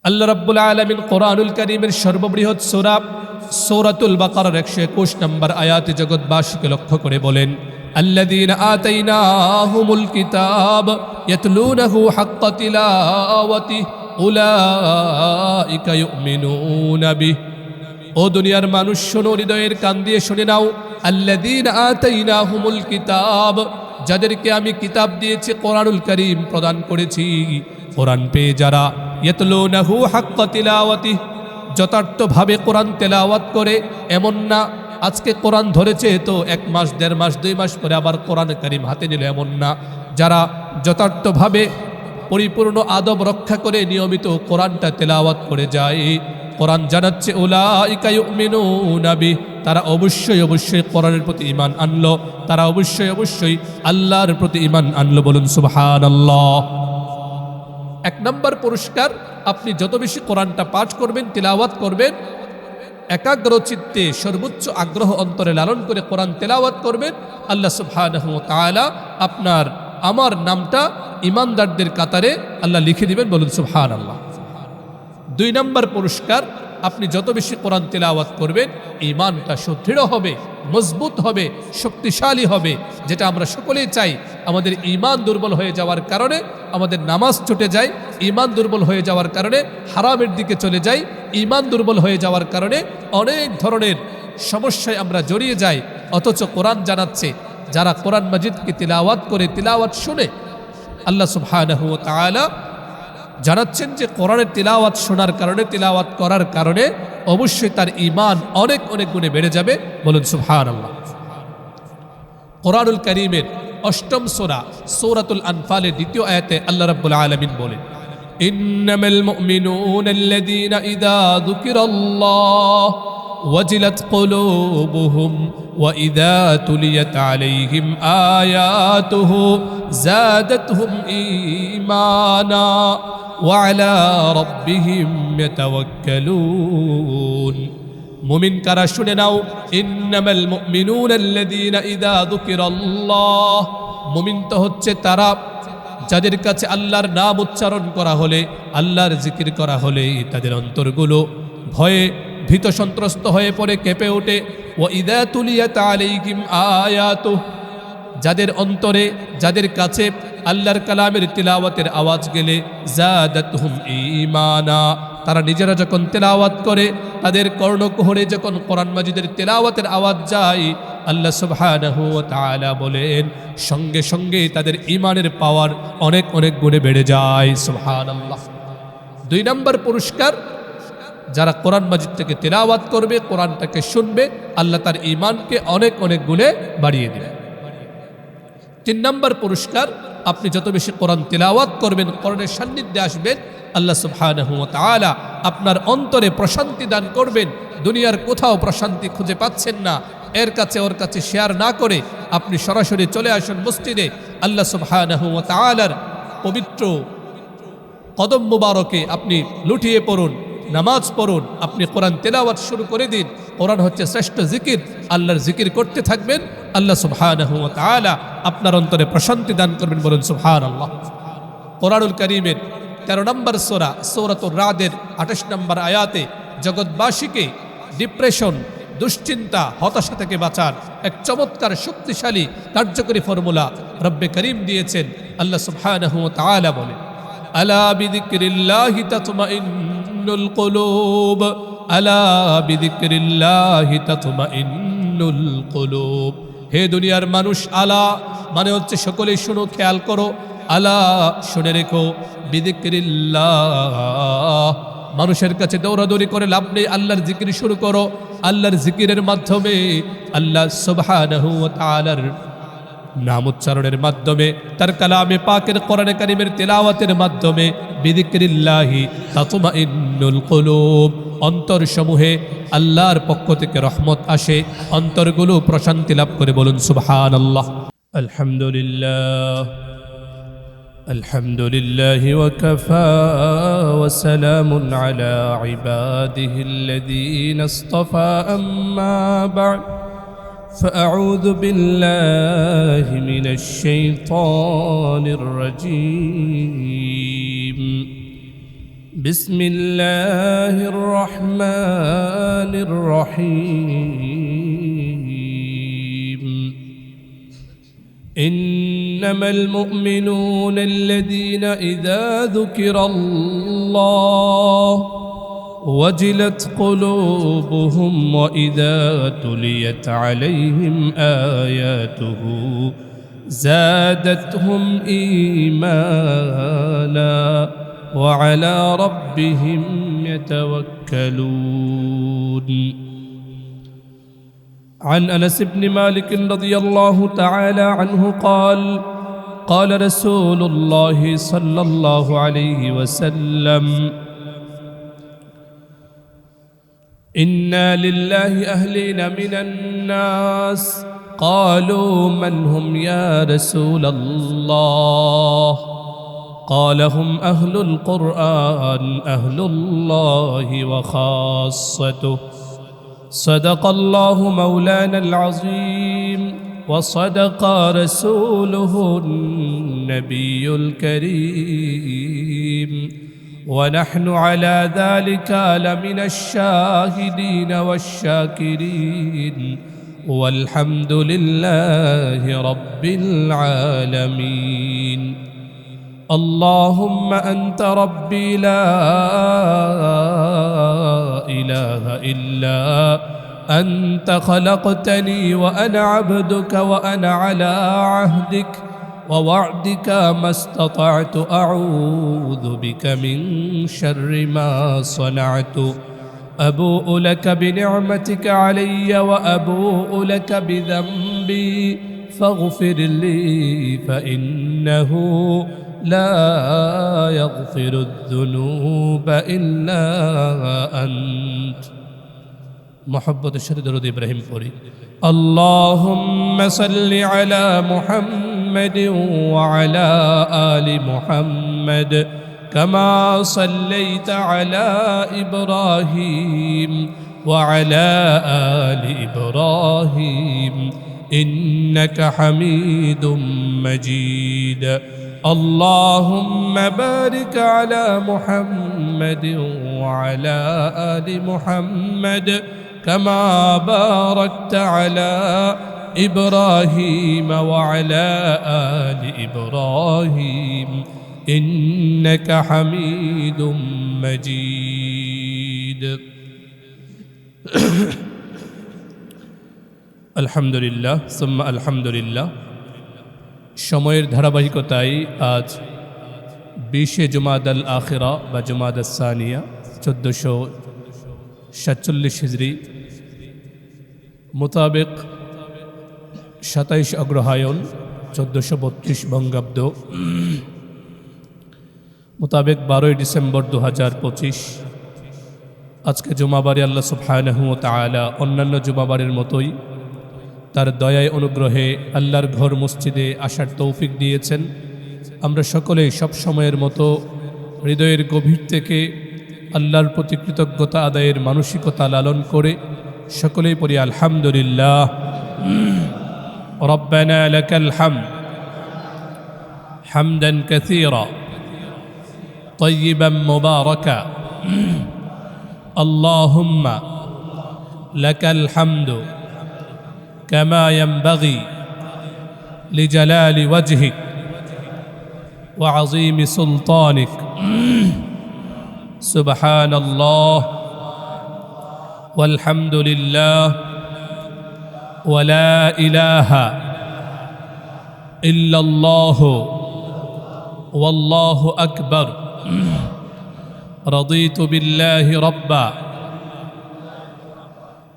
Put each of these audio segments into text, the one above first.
আল্লাহ রাব্বুল আলামিন কোরআনুল কারীমের সর্ববৃহৎ সূরা সূরাতুল বাকারার 121 নম্বর আয়াতে জগৎবাসীকে লক্ষ্য করে বলেন, আল্লাযীনা আতাইনাহুমুল কিতাব ইয়াতলুনাহু হাক্কা তিলাওয়াতিহি উলাইকা ইউমিনুনা বিহি। ও দুনিয়ার মানুষ শোনো, হৃদয়ের কান দিয়ে শুনে নাও। আল্লাযীনা আতাইনাহুমুল কিতাব, যাদেরকে আমি কিতাব দিয়েছি, কোরআনুল কারীম প্রদান করেছি। কোরআন পেয়ে যারা ইয়াতলুনাহু হাক্কা তিলাওয়াতিহি, যথার্থভাবে কোরআন তেলাওয়াত করে। এমন না আজকে কোরআন ধরেছে তো 1 মাস 1.5 মাস 2 মাস পরে আবার কোরআন কারীম হাতে নিল, এমন না। যারা যথার্থভাবে পরিপূর্ণ আদব রক্ষা করে নিয়মিত কোরআনটা তেলাওয়াত করে যায়, কোরআন জানাচ্ছে উলাইকা ইউমিনুনা বিহি, তারা অবশ্যই অবশ্যই কোরআনের প্রতি ঈমান আনলো, তারা অবশ্যই অবশ্যই আল্লাহর প্রতি ঈমান আনলো। বলুন সুবহানাল্লাহ। 1 নম্বর পুরস্কার, আপনি যত বেশি কোরআনটা পাঠ করবেন, তিলাওয়াত করবেন, একাগ্র চিত্তে সর্বোচ্চ আগ্রহ অন্তরে লালন করে কোরআন তেলাওয়াত করবেন, আল্লাহ সুবহানাহু ওয়া তাআলা আপনার আমার নামটা ঈমানদারদের কাতারে আল্লাহ লিখে দিবেন। বলুন সুবহানাল্লাহ। 2 নম্বর পুরস্কার, আপনি যত বেশি কোরআন তেলাওয়াত করবেন, ঈমানটা সুদৃঢ় হবে, মজবুত হবে, শক্তিশালী হবে, যেটা আমরা সকলেই চাই। আমাদের ঈমান দুর্বল হয়ে যাওয়ার কারণে আমাদের নামাজ ছুটে যায়, ঈমান দুর্বল হয়ে যাওয়ার কারণে হারামের দিকে চলে যাই, ঈমান দুর্বল হয়ে যাওয়ার কারণে অনেক ধরনের সমস্যায় আমরা জড়িয়ে যাই। অথচ কোরআন জানাচ্ছে, যারা কোরআন মাজিদকে তিলাওয়াত করে, তিলাওয়াত শুনে, আল্লাহ সুবহানাহু ওয়া তাআলা জানাচ্ছেন যে কোরআনের তিলাওয়াত শোনার কারণে, তিলাওয়াত করার কারণে অবশ্যই তার ঈমান অনেক অনেক গুণে বেড়ে যাবে। বলুন সুবহানাল্লাহ। কোরআনুল কারীমের 8ম সূরা সূরাতুল আনফালের 2য় আয়াতে আল্লাহ রাব্বুল আলামিন বলেন, ইন্নামাল মুমিনুনাল্লাযীনা ইযা যুকিরাল্লাহ ওয়াজিলাত কুলুবুহুম ওয়া ইযা তুলিয়াত আলাইহিম আয়াতুহু যাদাতহুম ঈমানা ওয়া আলা রাব্বিহিম ইয়াতাওয়াক্কালুন। মুমিন কারা শুনে নাও, ইন্নামাল মুমিনুনাল্লাযীনা ইযা যুকিরাল্লাহ, মুমিন তো হচ্ছে তারা যাদের কাছে আল্লাহর নাম উচ্চারণ করা হলে, আল্লাহর জিকির করা হলে তাদের অন্তরগুলো ভয়ে ভীত সন্ত্রস্ত হয়ে পড়ে, কেঁপে ওঠে। ওয়া ইযা তুলিয়াত আলাইহিম আয়াতুহু, যাদের অন্তরে, যাদের কাছে আল্লাহর কালামের তিলাওয়াতের আওয়াজ গেলে, যাদাতহুম ঈমানা, তারা নিজেরা যখন তেলাওয়াত করে, তাদের কর্ণকুহরে যখন কোরআন মাজিদের তেলাওয়াতের আওয়াজ যায়, আল্লাহ সুবহানাহু ওয়া তাআলা বলেন সঙ্গে সঙ্গে তাদের ঈমানের পাওয়ার অনেক অনেক গুণে বেড়ে যায়। সুবহানাল্লাহ। 2 নম্বর পুরস্কার, যারা কোরআন মাজিদ থেকে তেলাওয়াত করবে, কোরআনটাকে শুনবে, আল্লাহ তার ঈমানকে অনেক অনেক গুণে বাড়িয়ে দেবে। 3 নম্বর পুরস্কার, আপনি যত বেশি কোরআন তেলাওয়াত করবেন, কোরআনের সান্নিধ্যে আসবেন, আল্লাহ সুবহানাহু ওয়া তাআলা আপনার অন্তরে প্রশান্তি দান করবেন। দুনিয়ার কোথাও প্রশান্তি খুঁজে পাচ্ছেন না, এর কাছে ওর কাছে শেয়ার না করে আপনি সরাসরি চলে আসুন মসজিদে, আল্লাহ সুবহানাহু ওয়া তাআলার পবিত্র কদম মুবারকে আপনি লুটিয়ে পড়ুন, নামাজ পড়ুন, আপনি কোরআন তেলাওয়াত শুরু করে দিন। কোরআন হচ্ছে শ্রেষ্ঠ জিকির, আল্লাহর জিকির করতে থাকবেন, আল্লাহ সুবহানাহু ওয়া তাআলা আপনার অন্তরে প্রশান্তি দান করবেন। বলুন সুবহানাল্লাহ। কোরআনুল কারীমের 13 নম্বর সূরা সূরাতুর রাদের 28 নম্বর আয়াতে জগৎবাসীকে ডিপ্রেশন, দুশ্চিন্তা, হতাশা থেকে বাঁচার এক চমৎকার শক্তিশালী কার্যকরী ফর্মুলা রব্বে করিম দিয়েছেন। আল্লাহ সুবহানাহু ওয়া তাআলা বলেন, আলা বিযিকরিল্লাহি তাতমাইন্নুল কুলুব, আলা বিযিকরিল্লাহি তাতমাইন্নুল কুলুব। হে দুনিয়ার মানুষ, আলা মানে হচ্ছে সকলেই শুনো, খেয়াল করো, আলা শুনে রেখো, বিযিকরিল্লাহ, মানুষের কাছে দৌড়াদৌড়ি করে লাভ নেই, আল্লাহর জিকির শুরু করো। আল্লাহর জিকিরের মাধ্যমে, আল্লাহ সুবহানাহু ওয়া তাআলার নাম উচ্চারণের মাধ্যমে, তার কালামে পাকের কোরআনে কারীমের তেলাওয়াতের মাধ্যমে, বিযিকরিল্লাহি তাতমাইন্নুল কুলুব, অন্তরসমূহে আল্লাহর পক্ষ থেকে রহমত আসে, অন্তরগুলো প্রশান্তি লাভ করে। বলুন সুবহানাল্লাহ। আলহামদুলিল্লাহ, আলহামদুলিল্লাহি ওয়া কাফা ওয়া সালামুন আলা ইবাদিহিল্লাযীনা ইসতাফা, আম্মা বা'দ, فأعوذ بالله من الشيطان الرجيم بسم الله الرحمن الرحيم إنما المؤمنون الذين إذا ذكر الله وجلت قلوبهم وإذا تليت عليهم آياته زادتهم إيمانا وعلى ربهم يتوكلون. عن أنس بن مالك رضي الله تعالى عنه قال قال رسول الله صلى الله عليه وسلم إنا لله أهلين من الناس قالوا من هم يا رسول الله قال هم أهل القرآن أهل الله وخاصته صدق الله مولانا العظيم وصدق رسوله النبي الكريم ونحن على ذلك لمن الشاهدين والشاكرين والحمد لله رب العالمين. اللهم أنت ربي لا إله إلا أنت خلقتني وأنا عبدك وأنا على عهدك ووعدك ما استطعت أعوذ بك من شر ما صنعت أبوء لك بنعمتك علي وأبوء لك بذنبي فاغفر لي فإنه لا يغفر الذنوب إلا أنت. محبت الشهد درود إبراهيم قري. اللهم صل على محمد وعلى آل محمد كما صليت على إبراهيم وعلى آل إبراهيم إنك حميد مجيد. اللهم بارك على محمد وعلى آل محمد كما باركت على إبراهيم وعلى آل إبراهيم إنك حميد مجيد. আলহামদুলিল্লাহ সুম্মা আলহামদুলিল্লাহ। সময়ের ধারাবাহিকতায় আজ 20 জুমাদাল আখিরা বা জুমাদাস সানিয়া 1447 হিজরি মোতাবেক 27 অগ্রহায়ণ 1432 বঙ্গাব্দ মোতাবেক 12 ডিসেম্বর 2025 আজকে জুমাবারে আল্লাহ সুবহানাহু ওয়া তাআলা অন্যান্য জুমাবারের মতোই তার দয়ায় অনুগ্রহে আল্লাহর ঘর মসজিদে আসার তৌফিক দিয়েছেন। আমরা সকলেই সব সময়ের মতো হৃদয়ের গভীর থেকে আল্লাহর প্রতি কৃতজ্ঞতা আদায়ের মানসিকতা লালন করে সকলেই পড়ি আলহামদুলিল্লাহ। রব্বানা লাকাল হামদ হামদান কাসীরা তাইয়িবান মুবারাকা আল্লাহুম্মা লাকাল হামদু كما ينبغي لجلال وجهك وعظيم سلطانك سبحان الله والحمد لله ولا إله إلا الله والله أكبر رضيت بالله ربا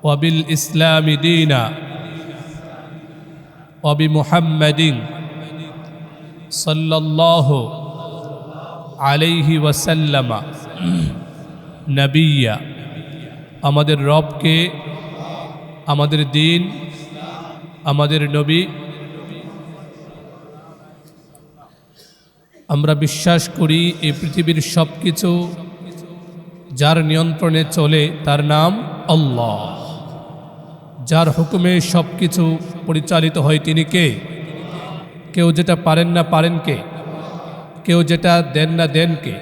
وبالإسلام دينا وبمحمد صلى الله عليه وسلم نبيا। আমাদের রবকে, আমাদের দিন, আমাদের নবী আমরা বিশ্বাস করি এই পৃথিবীর সব কিছু যার নিয়ন্ত্রণে চলে তার নাম আল্লাহ। যার হুকুমে সব কিছু পরিচালিত হয় তিনি কে? কেউ যেটা পারেন না পারেন কে? কেউ যেটা দেন না দেন কে?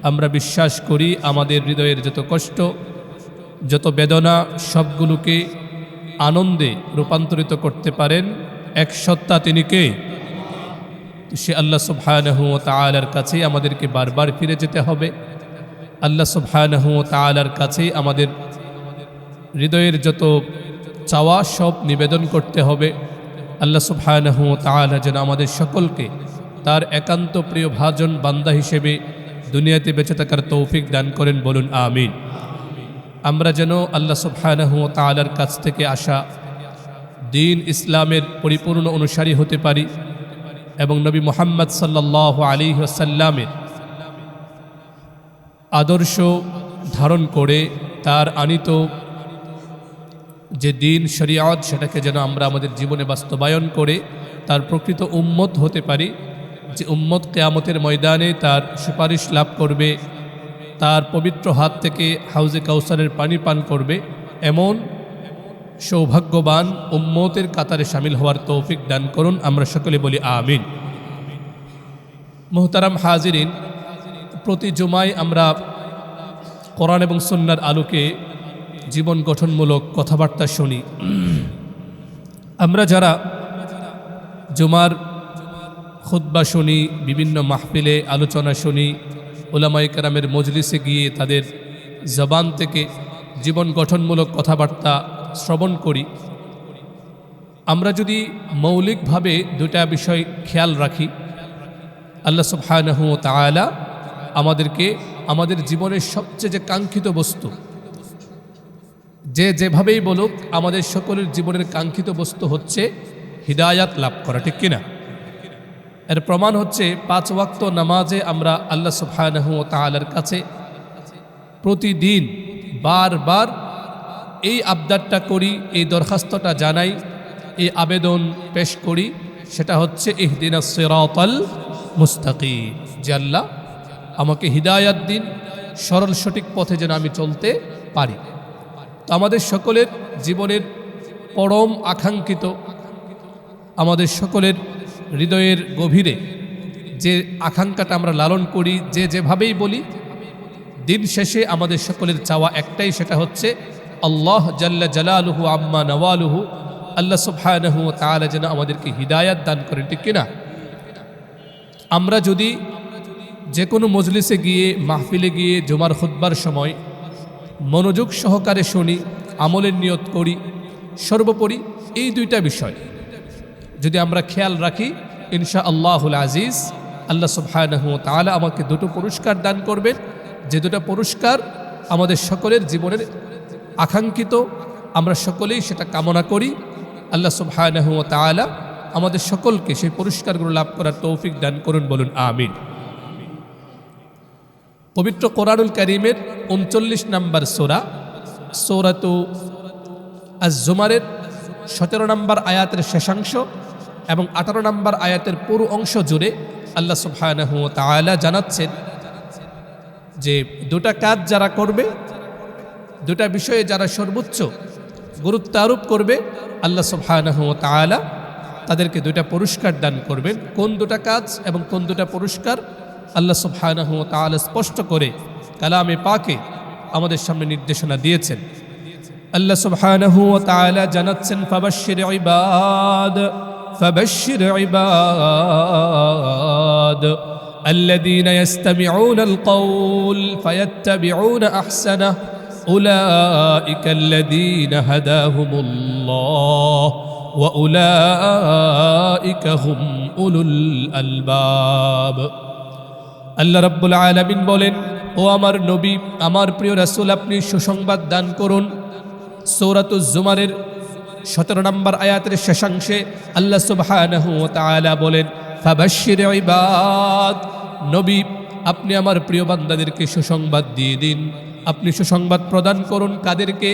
আমরা বিশ্বাস করি আমাদের হৃদয়ের যত কষ্ট, যত বেদনা, সবগুলোকে আনন্দে রূপান্তরিত করতে পারেন এক সত্তা, তিনি কে? সে আল্লাহ সুবহানাহু ওয়া তাআলার কাছেই আমাদেরকে বারবার ফিরে যেতে হবে। আল্লাহ সুবহানাহু ওয়া তাআলার কাছেই আমাদের হৃদয়ের যত চাওয়া সব নিবেদন করতে হবে। আল্লাহ সুবহানাহু ওয়া তাআলা যেন আমাদের সকলকে তার একান্ত প্রিয় ভাজন বান্দা হিসেবে দুনিয়াতে বেঁচে থাকার তৌফিক দান করেন, বলুন আমিন। আমরা যেন আল্লাহ সুবহানাহু ওয়া তাআলার কাছ থেকে আসা দ্বীন ইসলামের পরিপূর্ণ অনুসারী হতে পারি এবং নবী মুহাম্মদ সাল্লাল্লাহু আলাইহি ওয়াসাল্লামের আদর্শ ধারণ করে তার আনিত যে দ্বীন শরীয়ত, সেটাকে যেন আমরা আমাদের জীবনে বাস্তবায়ন করে তার প্রকৃত উম্মত হতে পারি, যে উম্মত কিয়ামতের ময়দানে তার সুপারিশ লাভ করবে, তার পবিত্র হাত থেকে হাউজে কাউসারের পানি পান করবে, এমন সৌভাগ্যবান উম্মতের কাতারে শামিল হওয়ার তৌফিক দান করুন। আমরা সকলে বলি আমিন। মুহতারাম হাজিরিন, প্রতি জুমায় আমরা কোরআন এবং সুন্নাহর আলোকে জীবন গঠনমূলক কথাবার্তা শুনি। আমরা যারা জুমার খুতবা শুনি, বিভিন্ন মাহফিলে আলোচনা শুনি, উলামায়ে কেরামের মজলিসে গিয়ে তাদের জবান থেকে জীবন গঠনমূলক কথাবার্তা শ্রবণ করি, আমরা যদি মৌলিকভাবে দুটা বিষয় খেয়াল রাখি, আল্লাহ সুবহানাহু ওয়া তাআলা আমাদেরকে আমাদের জীবনের সবচেয়ে যে কাঙ্ক্ষিত বস্তু, যেভাবেই বলুক, আমাদের সকলের জীবনের কাঙ্ক্ষিত বস্তু হচ্ছে হিদায়াত লাভ করা, ঠিক কিনা? এর প্রমাণ হচ্ছে 5 ওয়াক্ত নামাজে আমরা আল্লাহ সুবহানাহু ওয়া তাআলার কাছে প্রতিদিন বারবার এই আবদারটা করি, এই দরখাস্তটা জানাই, এই আবেদন পেশ করি, সেটা হচ্ছে ইহদিনাস সিরাতাল মুস্তাকিম, যে আল্লাহ আমাকে হিদায়াত দিন, সরল সঠিক পথে যেন আমি চলতে পারি। তো আমাদের সকলের জীবনের পরম আকাঙ্ক্ষিত, আমাদের সকলের হৃদয়ের গভীরে যে আকাঙ্ক্ষাটা আমরা লালন করি, যেভাবেই বলি, দিন শেষে আমাদের সকলের চাওয়া একটাই, সেটা হচ্ছে আল্লাহ জাল্লা জালালুহু আম্মা নওয়ালুহু, আল্লাহ সুবহানাহু ওয়া তাআলা যেন আমাদেরকে হিদায়াত দান করেন, ঠিক কিনা? আমরা যদি যে কোনো মজলিসে গিয়ে, মাহফিলে গিয়ে, জুমার খুতবার সময় মনোযোগ সহকারে শুনি, আমলের নিয়ত করি, সর্বোপরি এই দুইটা বিষয় যদি আমরা খেয়াল রাখি, ইনশাআল্লাহুল আজিজ আল্লাহ সুবহানাহু ওয়া তাআলা আমাকে দুটো পুরস্কার দান করবেন, যে দুটো পুরস্কার আমাদের সকলের জীবনের আকাঙ্ক্ষিত, আমরা সকলেই সেটা কামনা করি। আল্লাহ সুবহানাহু ওয়া তাআলা আমাদের সকলকে সেই পুরস্কারগুলো লাভ করার তৌফিক দান করুন, বলুন আমিন। পবিত্র কোরআনুল কারীমের 39 নম্বর সূরা, সূরাতু আজ-জুমারের 17 নম্বর আয়াতের শেষাংশ এবং 18 নম্বর আয়াতের পুরো অংশ জুড়ে আল্লাহ সুবহানাহু ওয়া তাআলা জানাচ্ছেন যে দুটা কাজ যারা করবে, দুটা বিষয়ে যারা সর্বোচ্চ গুরুত্ব আরোপ করবে, আল্লাহ সুবহানাহু ওয়া তাআলা তাদেরকে দুটা পুরস্কার দান করবেন। কোন দুটা কাজ এবং কোন দুটা পুরস্কার আল্লাহ সুবহানাহু ওয়া তাআলা স্পষ্ট করে কালামে পাকে আমাদের সামনে নির্দেশনা দিয়েছেন। আল্লাহ সুবহানাহু ওয়া তাআলা জানাচ্ছেন, ফাবাশশির ইবাদ আল্লাযীনা ইসতামিউনাল কওল ফায়াত্তাবিউনা আহসানাহ উলাইকা আল্লাযীনা হাদাহুমুল্লাহ ওয়া উলাইকা হুম উলুল আলবাব। আল্লাহ রাব্বুল আলামিন বলেন, ও আমার নবী, আমার প্রিয় রাসূল, আপনি সুসংবাদ দান করুন। সূরাতুজ জুমারের 17 নম্বর আয়াতের শেষাংশে আল্লাহ সুবহানাহু ওয়া তাআলা বলেন, ফাবাশশির ইবাদ, নবী আপনি আমার প্রিয় বান্দাদেরকে সুসংবাদ দিয়ে দিন, আপনি সুসংবাদ প্রদান করুন। কাদেরকে?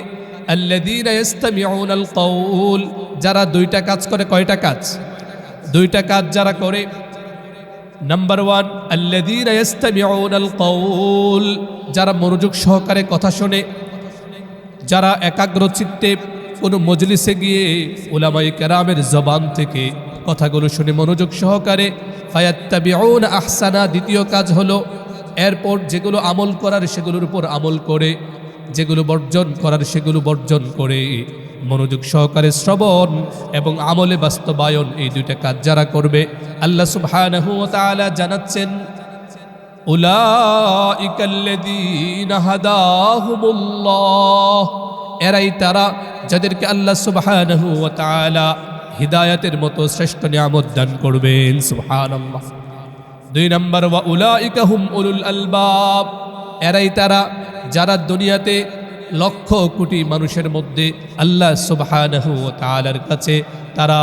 আল্লাযীনা ইসতামিউনাল কওল, যারা দুইটা কাজ করে। কয়টা কাজ? দুইটা কাজ যারা করে। নাম্বার 1, আল্লাযীনা ইসতামিউনাল কওল, যারা মনোযোগ সহকারে কথা শোনে, যারা একাগ্র চিত্তে কোনো মজলিসে গিয়ে উলামায়ে কেরামের জবান থেকে কথাগুলো শুনে মনোযোগ সহকারে। ফায়াত্তাবিউনা আহসানা, দ্বিতীয় কাজ হলো এরপর যেগুলো আমল করার সেগুলোর উপর আমল করে, যেগুলো বর্জন করার সেগুলো বর্জন করে মনোযোগ সহকারে শ্রবণ এবং আমলে বাস্তবায়ন, এই দুইটা কাজ যারা করবে আল্লাহ সুবহানাহু ওয়া তাআলা জানাচ্ছেন উলাইকাল্লাযীনা হাদাহুমুল্লাহ, এরাই তারা যাদেরকে আল্লাহ সুবহানাহু ওয়া তাআলা হিদায়াতের মতো শ্রেষ্ঠ নিয়ামত দান করবেন। সুবহানাল্লাহ। 2 নম্বর ওয়া উলাইকা হুম উলুল আলবাব, এরাই তারা যারা দুনিয়াতে লক্ষ কোটি মানুষের মধ্যে আল্লাহ সুবহানাহু ওয়া তাআলার কাছে তারা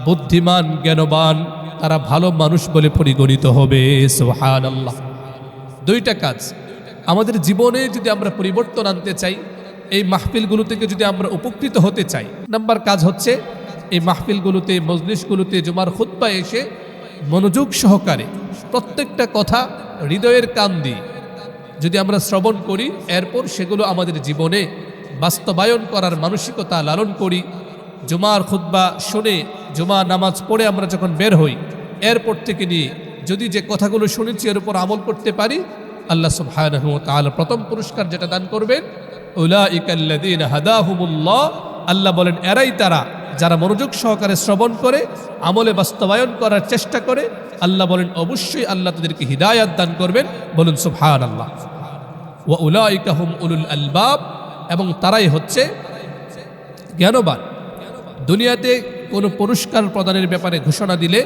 বুদ্ধিমান, জ্ঞানবান, তারা ভালো মানুষ বলে পরিগণিত হবে। সুবহানাল্লাহ। 2টা কাজ আমাদের জীবনে যদি আমরা পরিবর্তন আনতে চাই, এই মাহফিলগুলো থেকে যদি আমরা উপকৃত হতে চাই, নাম্বার কাজ হচ্ছে এই মাহফিলগুলোতে, মজলিসগুলোতে, জুমার খুতবায় এসে মনোযোগ সহকারে প্রত্যেকটা কথা হৃদয়ের কান দিয়ে যদি আমরা শ্রবণ করি, এরপর সেগুলো আমাদের জীবনে বাস্তবায়ন করার মানসিকতা লালন করি। জুমার খুতবা শুনে, জুমা নামাজ পড়ে আমরা যখন বের হই, এরপর থেকে নিয়ে যদি যে কথাগুলো শুনেছি এর উপর আমল করতে পারি, আল্লাহ সুবহানাহু ওয়া তাআলা প্রথম পুরস্কার যেটা দান করবেন, উলাইকাল্লাযীনা হাদাহুমুল্লাহ, আল্লাহ বলেন এরাই তারা যারা মনোযোগ সহকারে শ্রবণ করে আমলে বাস্তবায়ন করার চেষ্টা করে, আল্লাহ বলেন অবশ্যই আল্লাহ তাদেরকে হিদায়াত দান করবেন। বলুন সুবহানাল্লাহ। ওয়া উলাইকা হুম উলুল আলবাব, এবং তারাই হচ্ছে জ্ঞানবান। দুনিয়াতে কোনো পুরস্কার প্রদানের ব্যাপারে ঘোষণা দিলে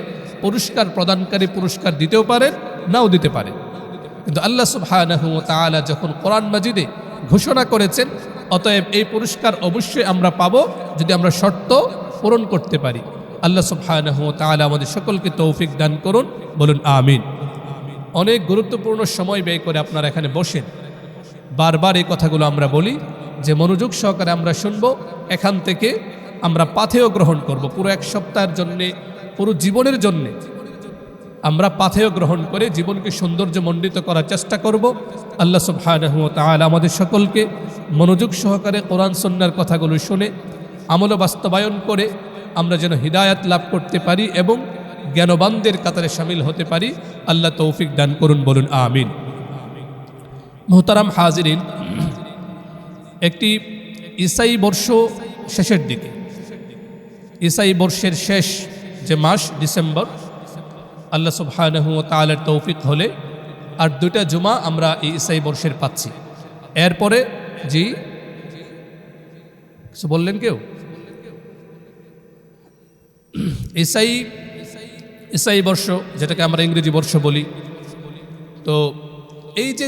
পুরস্কার প্রদানকারী পুরস্কার দিতেও পারেন, নাও দিতে পারে, কিন্তু আল্লাহ সুবহানাহু ওয়া তাআলা যখন কোরআন মাজিদে ঘোষণা করেছেন, অতএব এই পুরস্কার অবশ্যই আমরা পাবো যদি আমরা শর্ত পূরণ করতে পারি। আল্লাহ সুবহানাহু ওয়া তাআলা আমাদের সকলকে তৌফিক দান করুন। বলুন আমিন। অনেক গুরুত্বপূর্ণ সময় ব্যয় করে আপনারা এখানে বসেন, বারবার এই কথাগুলো আমরা বলি যে মনোযোগ সহকারে আমরা শুনবো, এখান থেকে আমরা পাথেয় গ্রহণ করব। পুরো 1 সপ্তাহের জন্যে, পুরো জীবনের জন্যে আমরা পাথেয় গ্রহণ করে জীবনকে সৌন্দর্যমণ্ডিত করার চেষ্টা করব। আল্লাহ সুবহানাহু ওয়া তাআলা আমাদের সকলকে মনোযোগ সহকারে কোরআন সুন্নাহর কথাগুলো শুনে আমল বাস্তবায়ন করে আমরা যেন হিদায়াত লাভ করতে পারি এবং জ্ঞানবানদের কাতারে শামিল হতে পারি। আল্লাহ তৌফিক দান করুন। বলুন আমিন। মুহতারাম হাজিরিন, একটি ঈসাই বর্ষ শেষের দিকে, ঈসাই বর্ষের শেষ যে মাস ডিসেম্বর, আল্লাহ সুবহানাহু ওয়া তাআলার তৌফিক হলে আর 2টা জুমা আমরা এই ঈসাই বর্ষের পাচ্ছি। এরপরে জি কিছু বললেন কেউ? ঈসাই বর্ষ, যেটাকে আমরা ইংরেজি বর্ষ বলি, তো এই যে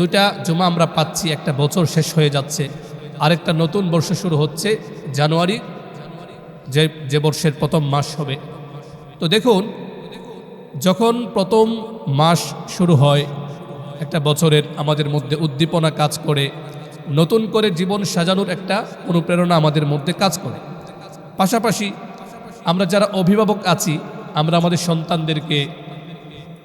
2টা জুমা আমরা পাচ্ছি, একটা বছর শেষ হয়ে যাচ্ছে, আরেকটা নতুন বর্ষ শুরু হচ্ছে জানুয়ারি, যে বর্ষের প্রথম মাস হবে। তো দেখুন, যখন প্রথম মাস শুরু হয় একটা বছরের, আমাদের মধ্যে উদ্দীপনা কাজ করে, নতুন করে জীবন সাজানোর একটা অনুপ্রেরণা আমাদের মধ্যে কাজ করে। পাশাপাশি আমরা যারা অভিভাবক আছি, আমরা আমাদের সন্তানদেরকে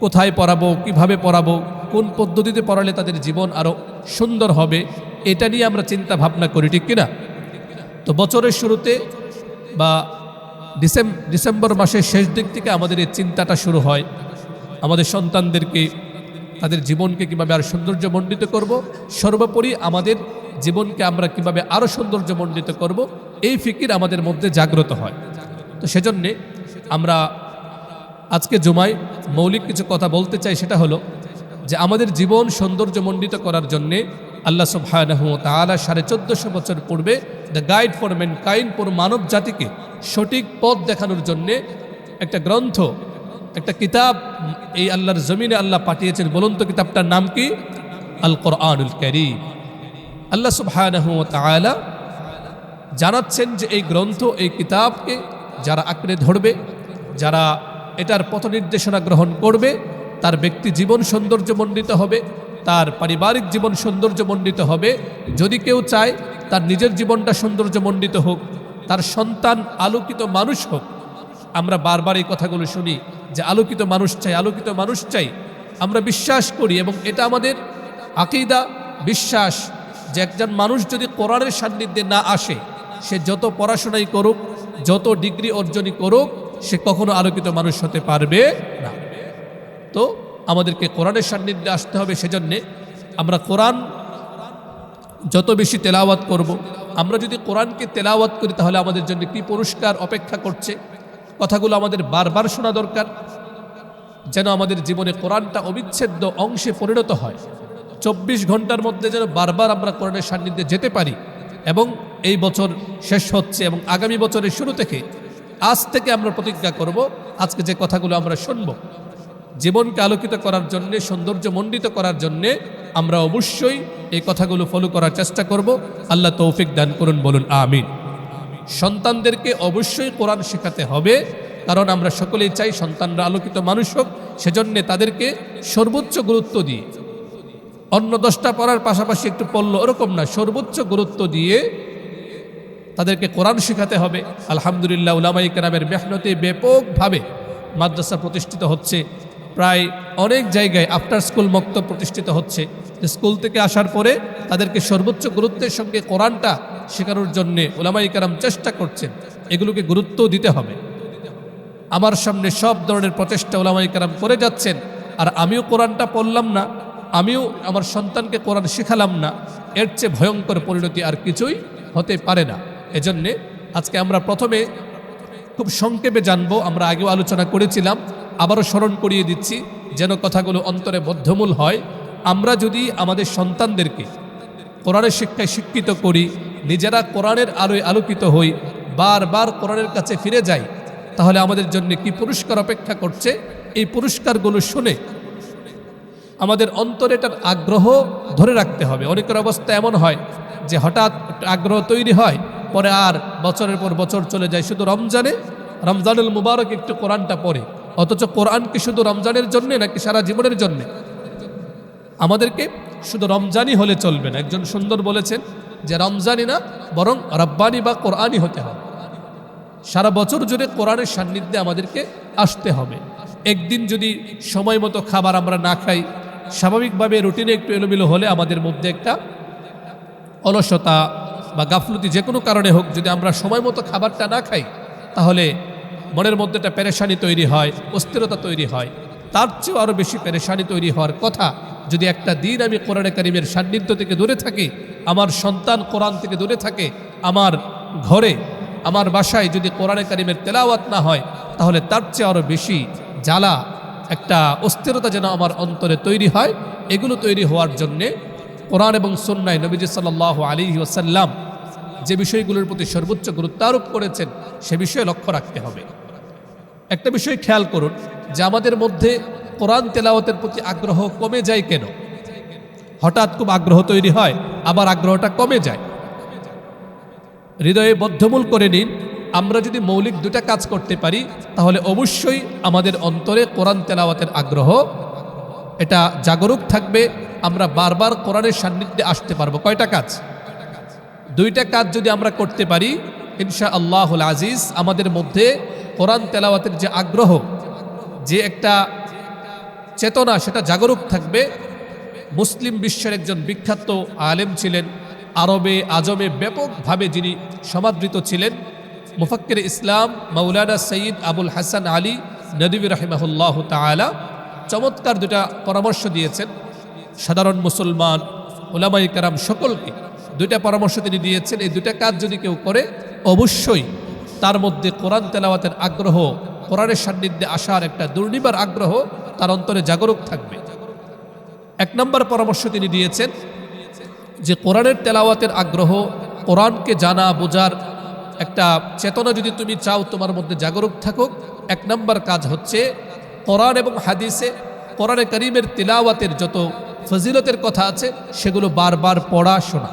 কোথায় পড়াবো, কিভাবে পড়াবো, কোন পদ্ধতিতে পড়ালে তাদের জীবন আরও সুন্দর হবে, এটা নিয়ে আমরা চিন্তা ভাবনা করি, ঠিক কিনা? তো বছরের শুরুতে বা ডিসেম্বর মাসের শেষ দিক থেকে আমাদের এই চিন্তাটা শুরু হয়, আমাদের সন্তানদেরকে, তাদের জীবনকে কীভাবে আরও সৌন্দর্যমণ্ডিত করব, সর্বোপরি আমাদের জীবনকে আমরা কিভাবে আরও সৌন্দর্যমণ্ডিত করব, এই ফিকির আমাদের মধ্যে জাগ্রত হয়। তো সেজন্যে আমরা আজকে জুমায় মৌলিক কিছু কথা বলতে চাই। সেটা হলো যে আমাদের জীবন সৌন্দর্যমণ্ডিত করার জন্যে আল্লাহ সুবহানাহু ওয়া তাআলা 1450 বছর পূর্বে দ্য গাইড ফর ম্যানকাইন্ড, পুরো মানব জাতিকে সঠিক পথ দেখানোর জন্যে একটা গ্রন্থ, একটা কিতাব এই আল্লাহর জমিনে আল্লাহ পাঠিয়েছেন। বলুন তো কিতাবটার নাম কি? আল কোরআনুল কারীম। আল্লাহ সুবহানাহু ওয়া তাআলা জানাচ্ছেন যে এই গ্রন্থ, এই কিতাবকে যারা আঁকড়ে ধরবে, যারা এটার পথ নির্দেশনা গ্রহণ করবে, তার ব্যক্তি জীবন সৌন্দর্যমণ্ডিত হবে, তার পারিবারিক জীবন সৌন্দর্যমণ্ডিত হবে। যদি কেউ চায় তার নিজের জীবনটা সৌন্দর্যমণ্ডিত হোক, তার সন্তান আলোকিত মানুষ হোক, আমরা বারবার এই কথাগুলো শুনি যে আলোকিত মানুষ চাই, আলোকিত মানুষ চাই। আমরা বিশ্বাস করি এবং এটা আমাদের আকীদা, বিশ্বাস যে একজন মানুষ যদি কোরআনের সান্নিধ্যে না আসে, সে যত পড়াশোনাই করুক, যত ডিগ্রি অর্জনই করুক, সে কখনো আলোকিত মানুষ হতে পারবে না। তো আমাদেরকে কোরআনের সান্নিধ্যে আসতে হবে। সেজন্যে আমরা কোরআন যত বেশি তেলাওয়াত করব, আমরা যদি কোরআনকে তেলাওয়াত করি তাহলে আমাদের জন্য কি পুরস্কার অপেক্ষা করছে, কথাগুলো আমাদের বারবার শোনা দরকার, যেন আমাদের জীবনে কোরআনটা অবিচ্ছেদ্য অংশে পরিণত হয়। 24 ঘন্টার মধ্যে যেন বারবার আমরা কোরআনের সান্নিধ্যে যেতে পারি। এবং এই বছর শেষ হচ্ছে এবং আগামী বছরের শুরু থেকে, আজ থেকে আমরা প্রতিজ্ঞা করব, আজকে যে কথাগুলো আমরা শুনব, জীবনকে আলোকিত করার জন্যে, সৌন্দর্যমণ্ডিত করার জন্যে আমরা অবশ্যই এই কথাগুলো ফলো করার চেষ্টা করব। আল্লাহ তৌফিক দান করুন, বলুন আমিন। সন্তানদেরকে অবশ্যই কোরআন শেখাতে হবে, কারণ আমরা সকলেই চাই সন্তানরা আলোকিত মানুষ হোক। সেজন্য তাদেরকে সর্বোচ্চ গুরুত্ব দিয়ে, অন্য 10টা পড়ার পাশাপাশি একটু পড়লো ওরকম না, সর্বোচ্চ গুরুত্ব দিয়ে তাদেরকে কোরআন শেখাতে হবে। আলহামদুলিল্লাহ, উলামায়ে কেরামের মেহনতে ব্যাপকভাবে মাদ্রাসা প্রতিষ্ঠিত হচ্ছে। প্রায় অনেক জায়গায় আফটার স্কুল মক্তব প্রতিষ্ঠিত হচ্ছে। স্কুল থেকে আসার পরে তাদেরকে সর্বোচ্চ গুরুত্বের সঙ্গে কোরআনটা শেখানোর জন্যে উলামায়ে কেরাম চেষ্টা করছেন। এগুলোকে গুরুত্ব দিতে হবে। আমার সামনে সব ধরনের প্রচেষ্টা উলামায়ে কেরাম করে যাচ্ছেন, আর আমিও কোরআনটা পড়লাম না, আমিও আমার সন্তানকে কোরআন শেখালাম না, এর চেয়ে ভয়ঙ্কর পরিণতি আর কিছুই হতে পারে না। এজন্যে আজকে আমরা প্রথমে খুব সংক্ষেপে জানবো। আমরা আগেও আলোচনা করেছিলাম, আবারও স্মরণ করিয়ে দিচ্ছি যেন কথাগুলো অন্তরে বদ্ধমূল হয়। আমরা যদি আমাদের সন্তানদেরকে কোরআনের শিক্ষায় শিক্ষিত করি, নিজেরা কোরআনের আলোয় আলোকিত হই, বারবার কোরআনের কাছে ফিরে যাই, তাহলে আমাদের জন্য কি পুরস্কার অপেক্ষা করছে, এই পুরস্কারগুলো শুনে আমাদের অন্তরে এটার আগ্রহ ধরে রাখতে হবে। অনেকের অবস্থা এমন হয় যে হঠাৎ আগ্রহ তৈরি হয়, পরে আর বছরের পর বছর চলে যায়, শুধু রমজানুল মুবারক একটু কোরআনটা পড়ে। অথচ কোরআন কি শুধু রমজানের জন্যে নাকি সারা জীবনের জন্যে? আমাদেরকে শুধু রমজানই হলে চলবে না। একজন সুন্দর বলেছেন যে রমজানই না, বরং রব্বানি বা কোরআনই হতে হবে। সারা বছর জুড়ে কোরআনের সান্নিধ্যে আমাদেরকে আসতে হবে। একদিন যদি সময় মতো খাবার আমরা না খাই, স্বাভাবিকভাবে রুটিনে একটু এলোমেলো হলে আমাদের মধ্যে একটা অলসতা বা গাফলতি যে কোনো কারণে হোক, যদি আমরা সময় মতো খাবারটা না খাই, তাহলে মনের মধ্যে একটা পেরেশানি তৈরি হয়, অস্থিরতা তৈরি হয়। তার চেয়েও আরও বেশি পেরেশানি তৈরি হওয়ার কথা যদি একটা দিন আমি কোরআনে কারিমের সান্নিধ্য থেকে দূরে থাকি, আমার সন্তান কোরআন থেকে দূরে থাকে, আমার ঘরে আমার বাসায় যদি কোরআনে কারিমের তেলাওয়াত না হয়, তাহলে তার চেয়ে আরও বেশি জ্বালা, একটা অস্থিরতা যেন আমার অন্তরে তৈরি হয়। এগুলো তৈরি হওয়ার জন্যে কোরআন এবং সুন্নাহ নবীজি সাল্লাল্লাহু আলাইহি ওয়াসাল্লাম যে বিষয়গুলোর প্রতি সর্বোচ্চ গুরুত্ব আরোপ করেছেন, সে বিষয়ে লক্ষ্য রাখতে হবে। একটা বিষয় খেয়াল করুন যে আমাদের মধ্যে কোরআন তেলাওয়াতের প্রতি আগ্রহ কমে যায় কেন? হঠাৎ খুব আগ্রহ তৈরি হয়, আবার আগ্রহটা কমে যায়। হৃদয়ে বদ্ধমূল করে নিন, আমরা যদি মৌলিক দুটা কাজ করতে পারি, তাহলে অবশ্যই আমাদের অন্তরে কোরআন তেলাওয়াতের আগ্রহ এটা জাগরুক থাকবে। আমরা বারবার কোরআনের সান্নিধ্যে আসতে পারবো। কয়টা কাজ? দুইটা কাজ যদি আমরা করতে পারি, ইনশাআল্লাহুল আজিজ আমাদের মধ্যে কোরআন তেলাওয়াতের যে আগ্রহ, যে একটা চেতনা, সেটা জাগরুক থাকবে। মুসলিম বিশ্বের একজন বিখ্যাত আলেম ছিলেন, আরবে আজমে ব্যাপকভাবে যিনি সমাদৃত ছিলেন, মুফাক্কির ইসলাম মাওলানা সৈয়দ আবুল হাসান আলী নদভী রাহিমাহুল্লাহ তাআলা চমৎকার দুটা পরামর্শ দিয়েছেন সাধারণ মুসলমান উলামায়ে কেরাম সকলকে। দুইটা পরামর্শ তিনি দিয়েছেন, এই দুটা কাজ যদি কেউ করে, অবশ্যই তার মধ্যে কোরআন তেলাওয়াতের আগ্রহ, কোরআনের সান্নিধ্যে আসার একটা দুর্নিবার আগ্রহ তার অন্তরে জাগরুক থাকবে। 1 নম্বর পরামর্শ তিনি দিয়েছেন যে কোরআনের তেলাওয়াতের আগ্রহ, কোরআনকে জানা বোঝার একটা চেতনা যদি তুমি চাও তোমার মধ্যে জাগরুক থাকুক, 1 নম্বর কাজ হচ্ছে কোরআন এবং হাদিসে কোরআনে কারীমের তিলাওয়াতের যত ফজিলতের কথা আছে সেগুলো বারবার পড়া শোনা।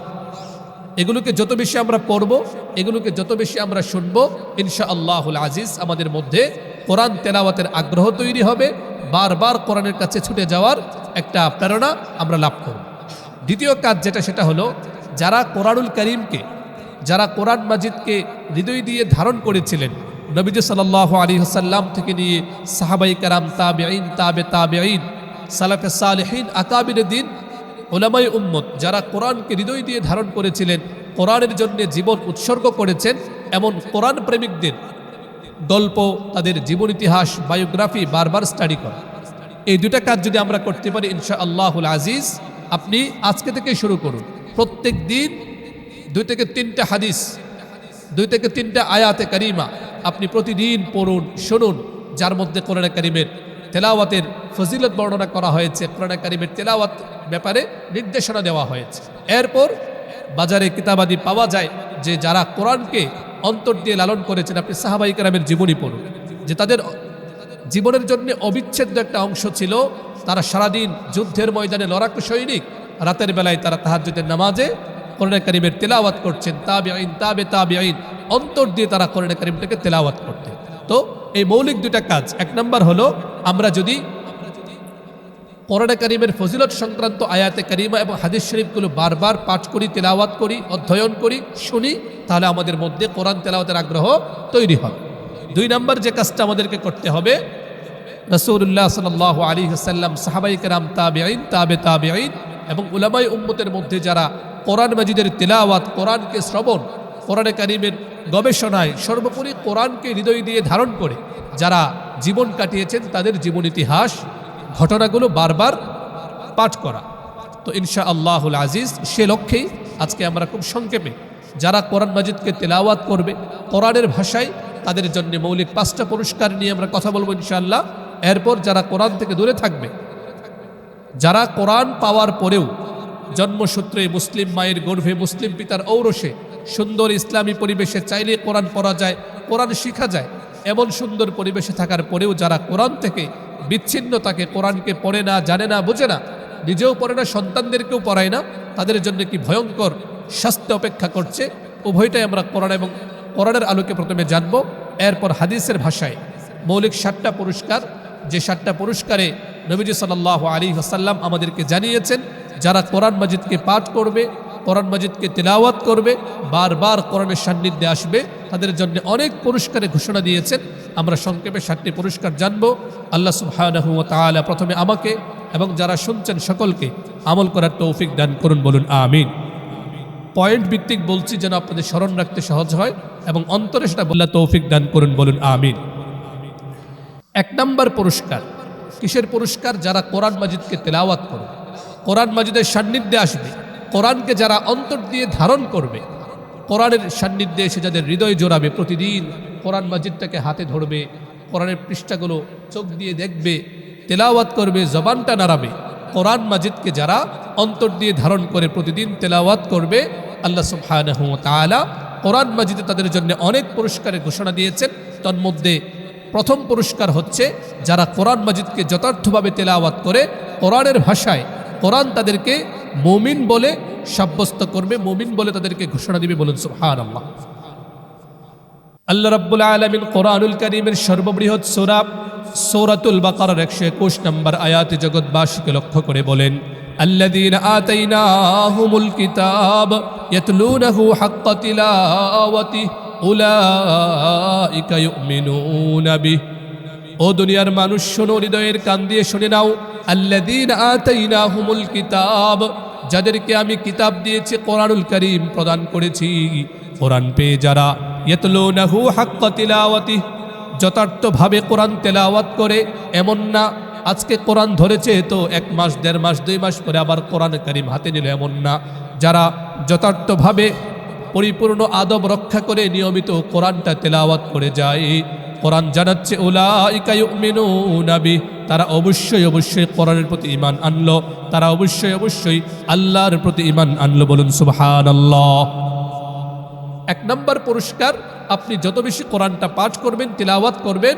এগুলোকে যত বেশি আমরা পড়ব, এগুলোকে যত বেশি আমরা শুনব, ইনশাআল্লাহুল আজিজ আমাদের মধ্যে কোরআন তেলাওয়াতের আগ্রহ তৈরি হবে। বারবার কোরআনের কাছে ছুটে যাওয়ার একটা প্রেরণা আমরা লাভ করব। দ্বিতীয় কাজ যেটা, সেটা হলো যারা কোরআনুল কারীমকে, যারা কোরআন মাজিদকে হৃদয় দিয়ে ধারণ করেছিলেন, নবীজি সাল্লাল্লাহু আলাইহি ওয়াসাল্লাম থেকে নিয়ে সাহাবায়ে কেরাম, তাবেঈন, তাবেঈন, সালাফে সালেহিন, আকাবিরে দিন, উলামায়ে উম্মত, যারা কোরআনকে হৃদয় দিয়ে ধারণ করেছিলেন, কোরআনের জন্য জীবন উৎসর্গ করেছেন, এমন কোরআন প্রেমিকদের গল্প, তাদের জীবন ইতিহাস, বায়োগ্রাফি বারবার স্টাডি করা। এই দুটা কাজ যদি আমরা করতে পারি ইনশাআল্লাহুল আজিজ, আপনি আজকে থেকে শুরু করুন। প্রত্যেক দিন 2 থেকে 3টা হাদিস, 2 থেকে 3টা আয়াতে কারিমা আপনি প্রতিদিন পড়ুন, শুনুন, যার মধ্যে কোরআনে কারিমের তেলাওয়াতের ফজিলত বর্ণনা করা হয়েছে, কোরআনে কারিমের তেলাওয়াত ব্যাপারে নির্দেশনা দেওয়া হয়েছে। এরপর বাজারে কিতাবাদি পাওয়া যায় যে যারা কোরআনকে অন্তর দিয়ে লালন করেছেন, আপনি সাহাবায়ে কেরামের জীবনী পড়ুন, যে তাদের জীবনের জন্য অবিচ্ছেদ্য একটা অংশ ছিল। তারা সারাদিন যুদ্ধের ময়দানে লড়াকু সৈনিক, রাতের বেলায় তারা তাহাজ্জুদের নামাজে কোরআনে কারিমের তেলাওয়াত করছেন। তাবেঈন, তাবেঈন অন্তর দিয়ে তারা কোরআনে কারিমটাকে তেলাওয়াত করতেন। তো এই মৌলিক 2টা কাজ, 1 নম্বর হলো আমরা যদি কোরআনে কারিমের ফজিলত সংক্রান্ত আয়াতে কারিমা এবং হাদিস শরীফগুলো বারবার পাঠ করি, তেলাওয়াত করি, অধ্যয়ন করি, শুনি, তাহলে আমাদের মধ্যে কোরআন তেলাওয়াতের আগ্রহ তৈরি হবে। 2 নম্বর যে কাজটা আমাদেরকে করতে হবে, রাসূলুল্লাহ সাল্লাল্লাহু আলাইহি ওয়াসাল্লাম, সাহাবায়ে কেরাম, তাবেঈন, তাবেঈন এবং উলামায়ে উম্মতের মধ্যে যারা কোরআন মাজিদের তেলাওয়াত, কোরআনকে শ্রবণ, কোরআনে কারিমের গবেষণায়, সর্বোপরি কোরআনকে হৃদয় দিয়ে ধারণ করে যারা জীবন কাটিয়েছেন, তাদের জীবন ইতিহাস ঘটনাগুলো বারবার পাঠ করা। তো ইনশাআল্লাহুল আজিজ, সে লক্ষ্যেই আজকে আমরা খুব সংক্ষেপে যারা কোরআন মাজিদকে তেলাওয়াত করবে কোরআনের ভাষায়, তাদের জন্য মৌলিক 5টা পুরস্কার নিয়ে আমরা কথা বলবো ইনশাআল্লাহ। এরপর যারা কোরআন থেকে দূরে থাকবে, যারা কোরআন পাওয়ার পরেও জন্মসূত্রে মুসলিম মায়ের গর্ভে, মুসলিম পিতার ঔরসে, সুন্দর ইসলামী পরিবেশে চাইলে কোরআন পড়া যায়, কোরআন শিখা যায়, এমন সুন্দর পরিবেশে থাকার পরেও যারা কোরআন থেকে বিচ্ছিন্ন থাকে, কোরআনকে পড়ে না, জানে না, বোঝে না, নিজেও পড়ে না, সন্তানদেরকেও পড়ায় না, তাদের জন্য কি ভয়ঙ্কর শাস্তি অপেক্ষা করছে। উভয়টাই আমরা কোরআন এবং কোরআনের আলোকে প্রথমে জানব, এরপর হাদিসের ভাষায় মৌলিক 7টা পুরস্কার, যে 7টা পুরস্কারে নবীজি সাল্লাল্লাহু আলাইহি ওয়াসাল্লাম আমাদেরকে জানিয়েছেন, যারা কোরআন মাজিদকে পাঠ করবে, কোরআন মাজিদকে তিলাওয়াত করবে, বারবার কোরআনের সান্নিধ্যে আসবে, তাদের জন্য অনেক পুরস্কারের ঘোষণা দিয়েছেন। আমরা সংক্ষেপে 7টি পুরস্কার জানব। আল্লাহ সুবহানাহু ওয়া তাআলা প্রথমে আমাকে এবং যারা শুনছেন সকলকে আমল করার তৌফিক দান করুন, বলুন আমিন। পয়েন্ট ভিত্তিক বলছি যেন আপনাদের স্মরণ রাখতে সহজ হয় এবং অন্তরে সেটা বললে তৌফিক দান করুন, বলুন আমিন। 1 নম্বর পুরস্কার, কিসের পুরস্কার? যারা কোরআন মাজিদকে তেলাওয়াত করবে, কোরআন মাজিদের সান্নিধ্যে আসবে, কোরআনকে যারা অন্তর দিয়ে ধারণ করবে, কোরআনের সান্নিধ্যে এসে যাদের হৃদয় জোড়াবে, প্রতিদিন কোরআন মাজিদটাকে হাতে ধরবে, কোরআনের পৃষ্ঠাগুলো চোখ দিয়ে দেখবে, তেলাওয়াত করবে, জবানটা নাড়াবে, কোরআন মাজিদকে যারা অন্তর দিয়ে ধারণ করে প্রতিদিন তেলাওয়াত করবে, আল্লাহ সুবহানাহু ওয়া তাআলা কোরআন মাজিদে তাদের জন্য অনেক পুরস্কারের ঘোষণা দিয়েছেন। তন্মধ্যে প্রথম পুরস্কার হচ্ছে যারা কোরআন মাজিদকে যথার্থভাবে তেলাওয়াত করে কোরআনের ভাষায়, কোরআন তাদেরকে মুমিন বলে সাব্যস্ত করবে, মুমিন বলে তাদেরকে ঘোষণা দিবে, বলুন সুবহানাল্লাহ। আল্লাহ রাব্বুল আলামিন কোরআনুল কারীমের সর্ববৃহৎ সূরা সূরাতুল বাকারার 121 নম্বর আয়াতে জগৎবাসীকে লক্ষ্য করে বলেন, আল্লাযীনা আতাইনাহুমুল কিতাব ইয়াতলুনাহু হাক্কা তিলাওয়াতিহি উলাইকা ইউমিনুনা বিহি। ও দুনিয়ার মানুষ শোনো, হৃদয়ের কান দিয়ে শুনে নাও, আল্লাযীনা আতাইনাহুমুল কিতাব, যাদেরকে আমি কিতাব দিয়েছি, কোরআনুল কারীম প্রদান করেছি, কোরআন পেয়ে যারা ইয়াতলুনাহু হাক্কা তিলাওয়াতিহি, যথার্থভাবে কোরআন তেলাওয়াত করে, এমন না আজকে কোরআন ধরেছে তো 1 মাস 1.5 মাস 2 মাস পরে আবার কোরআন কারীম হাতে নিল, এমন না। যারা যথার্থভাবে পরিপূর্ণ আদব রক্ষা করে নিয়মিত কোরআনটা তেলাওয়াত করে যায়, কোরআন জানাচ্ছে উলাইকা ইউমিনুনা বিহি, তারা অবশ্যই অবশ্যই কোরআনের প্রতি ঈমান আনলো, তারা অবশ্যই অবশ্যই আল্লাহর প্রতি ঈমান আনলো, বলুন সুবহানাল্লাহ। 1 নম্বর পুরস্কার, আপনি যত বেশি কোরআনটা পাঠ করবেন, তিলাওয়াত করবেন,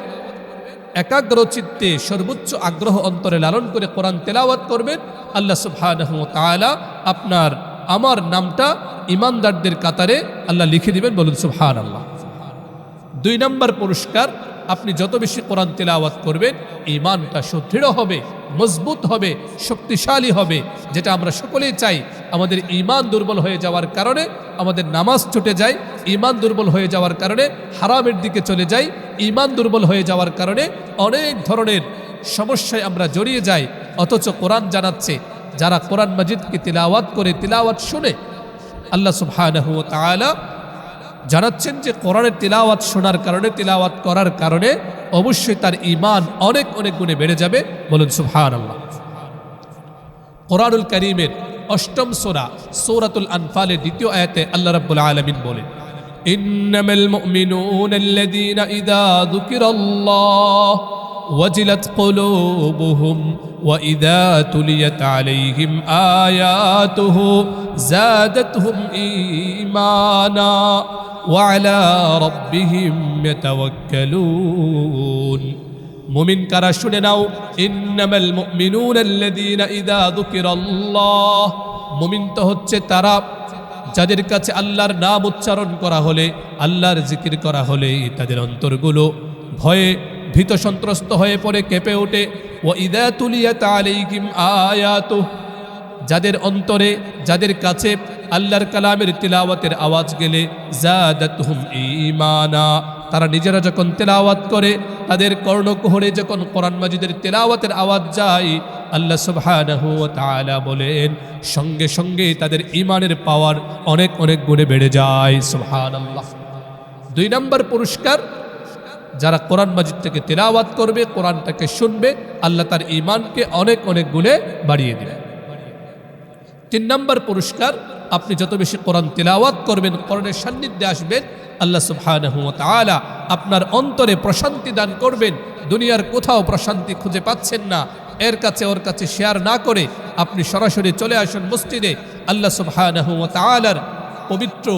একাগ্র চিত্তে সর্বোচ্চ আগ্রহ অন্তরে লালন করে কোরআন তেলাওয়াত করবেন, আল্লাহ সুবহানাহু ওয়া তাআলা আপনার আমার নামটা ঈমানদারদের কাতারে আল্লাহ লিখে দিবেন, বলুন সুবহানাল্লাহ। 2 নম্বর পুরস্কার, আপনি যত বেশি কোরআন তেলাওয়াত করবেন, ঈমানটা সুদৃঢ় হবে, মজবুত হবে, শক্তিশালী হবে, যেটা আমরা সকলেই চাই। আমাদের ঈমান দুর্বল হয়ে যাওয়ার কারণে আমাদের নামাজ ছুটে যায়, ঈমান দুর্বল হয়ে যাওয়ার কারণে হারামের দিকে চলে যাই, ঈমান দুর্বল হয়ে যাওয়ার কারণে অনেক ধরনের সমস্যায় আমরা জড়িয়ে যাই। অথচ কোরআন জানাচ্ছে, যারা কোরআন মাজিদকে তিলাওয়াত করে, তিলাওয়াত শুনে, আল্লাহ সুবহানাহু ওয়া তাআলা জানাচ্ছেন যে কোরআনের তিলাওয়াত শোনার কারণে, তিলাওয়াত করার কারণে অবশ্যই তার ঈমান অনেক অনেক গুণে বেড়ে যাবে। বলুন সুবহানাল্লাহ। কোরআনুল কারীমের ৮ম সূরা সূরাতুল আনফালের ২য় আয়াতে আল্লাহ রাব্বুল আলামিন বলেন, ইন্নামাল মুমিনুনা আল্লাযীনা ইযা যুকিরাল্লাহ ওয়াজিলাত কুলুবুহুম ওয়া ইযা তুলিয়াত আলাইহিম আয়াতুহু যাদাতহুম ঈমানা ওয়া আলা রাব্বিহিম ইয়াতাওয়াক্কালুন। মুমিন কারা শুনে নাও, ইন্নামাল মুমিনুনা আল্লাযীনা ইযা যুকিরাল্লাহ, মুমিন তো হচ্ছে তারা যাদের কাছে আল্লাহর নাম উচ্চারণ করা হলে, আল্লাহর জিকির করা হলে তাদের অন্তরগুলো ভয়ে ভীত সন্ত্রস্ত হয়ে পড়ে, কেঁপে ওঠে। ওয়া ইযা তুলিয়াত আলাইহিম আয়াতুহু, যাদের অন্তরে, যাদের কাছে আল্লাহর কালামের তিলাওয়াতের আওয়াজ গেলে, যাদাতহুম ঈমানা, তারা নিজেরা যখন তেলাওয়াত করে, তাদের কর্ণকুহরে যখন কোরআন মাজিদের তেলাওয়াতের আওয়াজ যায়, আল্লাহ সুবহানাহু ওয়া তাআলা বলেন সঙ্গে সঙ্গে তাদের ঈমানের পাওয়ার অনেক অনেক গুণে বেড়ে যায়। সুবহানাল্লাহ। ২ নম্বর পুরস্কার, যারা কোরআন মাজিদ থেকে তেলাওয়াত করবে, কোরআনটাকে শুনবে, আল্লাহ তার ঈমানকে অনেক অনেক গুণে বাড়িয়ে দেবে। ৩ নম্বর পুরস্কার, আপনি যত বেশি কোরআন তিলাওয়াত করবেন, কোরআনের সান্নিধ্যে আসবেন, আল্লাহ সুবহানাহু ওয়া তাআলা আপনার অন্তরে প্রশান্তি দান করবেন। দুনিয়ার কোথাও প্রশান্তি খুঁজে পাচ্ছেন না, এর কাছে ওর কাছে শেয়ার না করে আপনি সরাসরি চলে আসুন মসজিদে, আল্লাহ সুবহানাহু ওয়া তাআলার পবিত্র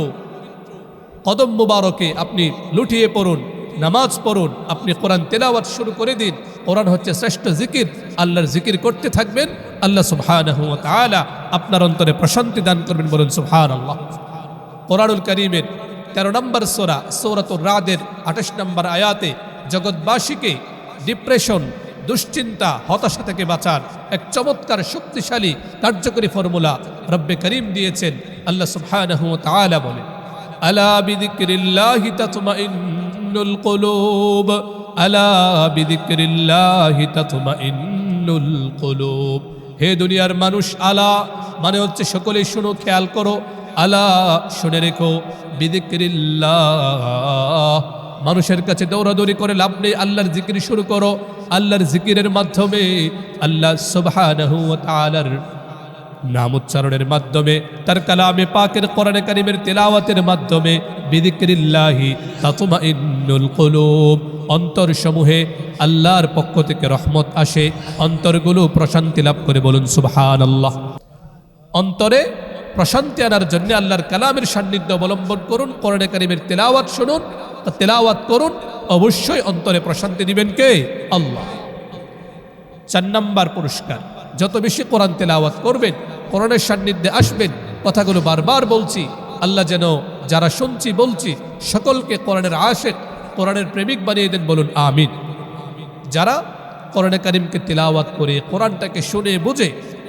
কদম মুবারকে আপনি লুটিয়ে পড়ুন, নামাজ পড়ুন, আপনি কোরআন তেলাওয়াত শুরু করে দিন। কোরআন হচ্ছে শ্রেষ্ঠ জিকির, আল্লাহর জিকির করতে থাকবেন, আল্লাহ সুবহানাহু ওয়া তাআলা আপনার অন্তরে প্রশান্তি দান করবেন। বলুন সুবহানাল্লাহ। কোরআনুল কারীমের ১৩ নম্বর সূরা সূরাতুর রাদের ২৮ নম্বর আয়াতে জগৎবাসীকে ডিপ্রেশন, দুশ্চিন্তা, হতাশা থেকে বাঁচার এক চমৎকার শক্তিশালী কার্যকরী ফর্মুলা রব্বে করিম দিয়েছেন। আল্লাহ সুবহানাহু ওয়া তাআলা বলেন, আলা বিযিকরিল্লাহি তাতমাইন্নুল কুলুব, আলা বিযিকরিল্লাহি তাতমাইন্নুল কুলুব। হে দুনিয়ার মানুষ, আলা মানে হচ্ছে সকলেই শুনো, খেয়াল করো, আলা শুনে রেখো, বিযিকরিল্লাহ, মানুষের কাছে দৌড়াদৌড়ি করে লাভ নেই, আল্লাহর জিকির শুরু করো। আল্লাহর জিকিরের মাধ্যমে, আল্লাহ সুবহানাহু ওয়া তাআলার নাম উচ্চারণের মাধ্যমে, তার কালামে পাকের কোরআনে কারীমের তেলাওয়াতের মাধ্যমে, বিযিকরিল্লাহি তাতমাইন্নুল কুলুব, অন্তর সমূহে আল্লাহর পক্ষ থেকে রহমত আসে, অন্তরগুলো প্রশান্তি লাভ করে। বলুন সুবহানাল্লাহ। অন্তরে প্রশান্তি আনার জন্য আল্লাহর কালামের সান্নিধ্য অবলম্বন করুন, কোরআনে কারীমের তেলাওয়াত শুনুন, তেলাওয়াত করুন, অবশ্যই অন্তরে প্রশান্তি দিবেন কে? আল্লাহ। ৪ নম্বর পুরস্কার, যত বেশি কোরআন তেলাওয়াত করবেন, কোরআনের সান্নিধ্যে আসবেন, কথাগুলো বারবার বলছি, আল্লাহ যেন যারা শুনছি বলছি সকলকে কোরআনের আশিক, কোরআনের প্রেমিক বানিয়ে দেন। বলুন আমিন। যারা কোরআনে কারীমকে তিলাওয়াত করে, কোরআনটাকে শুনে বুঝে,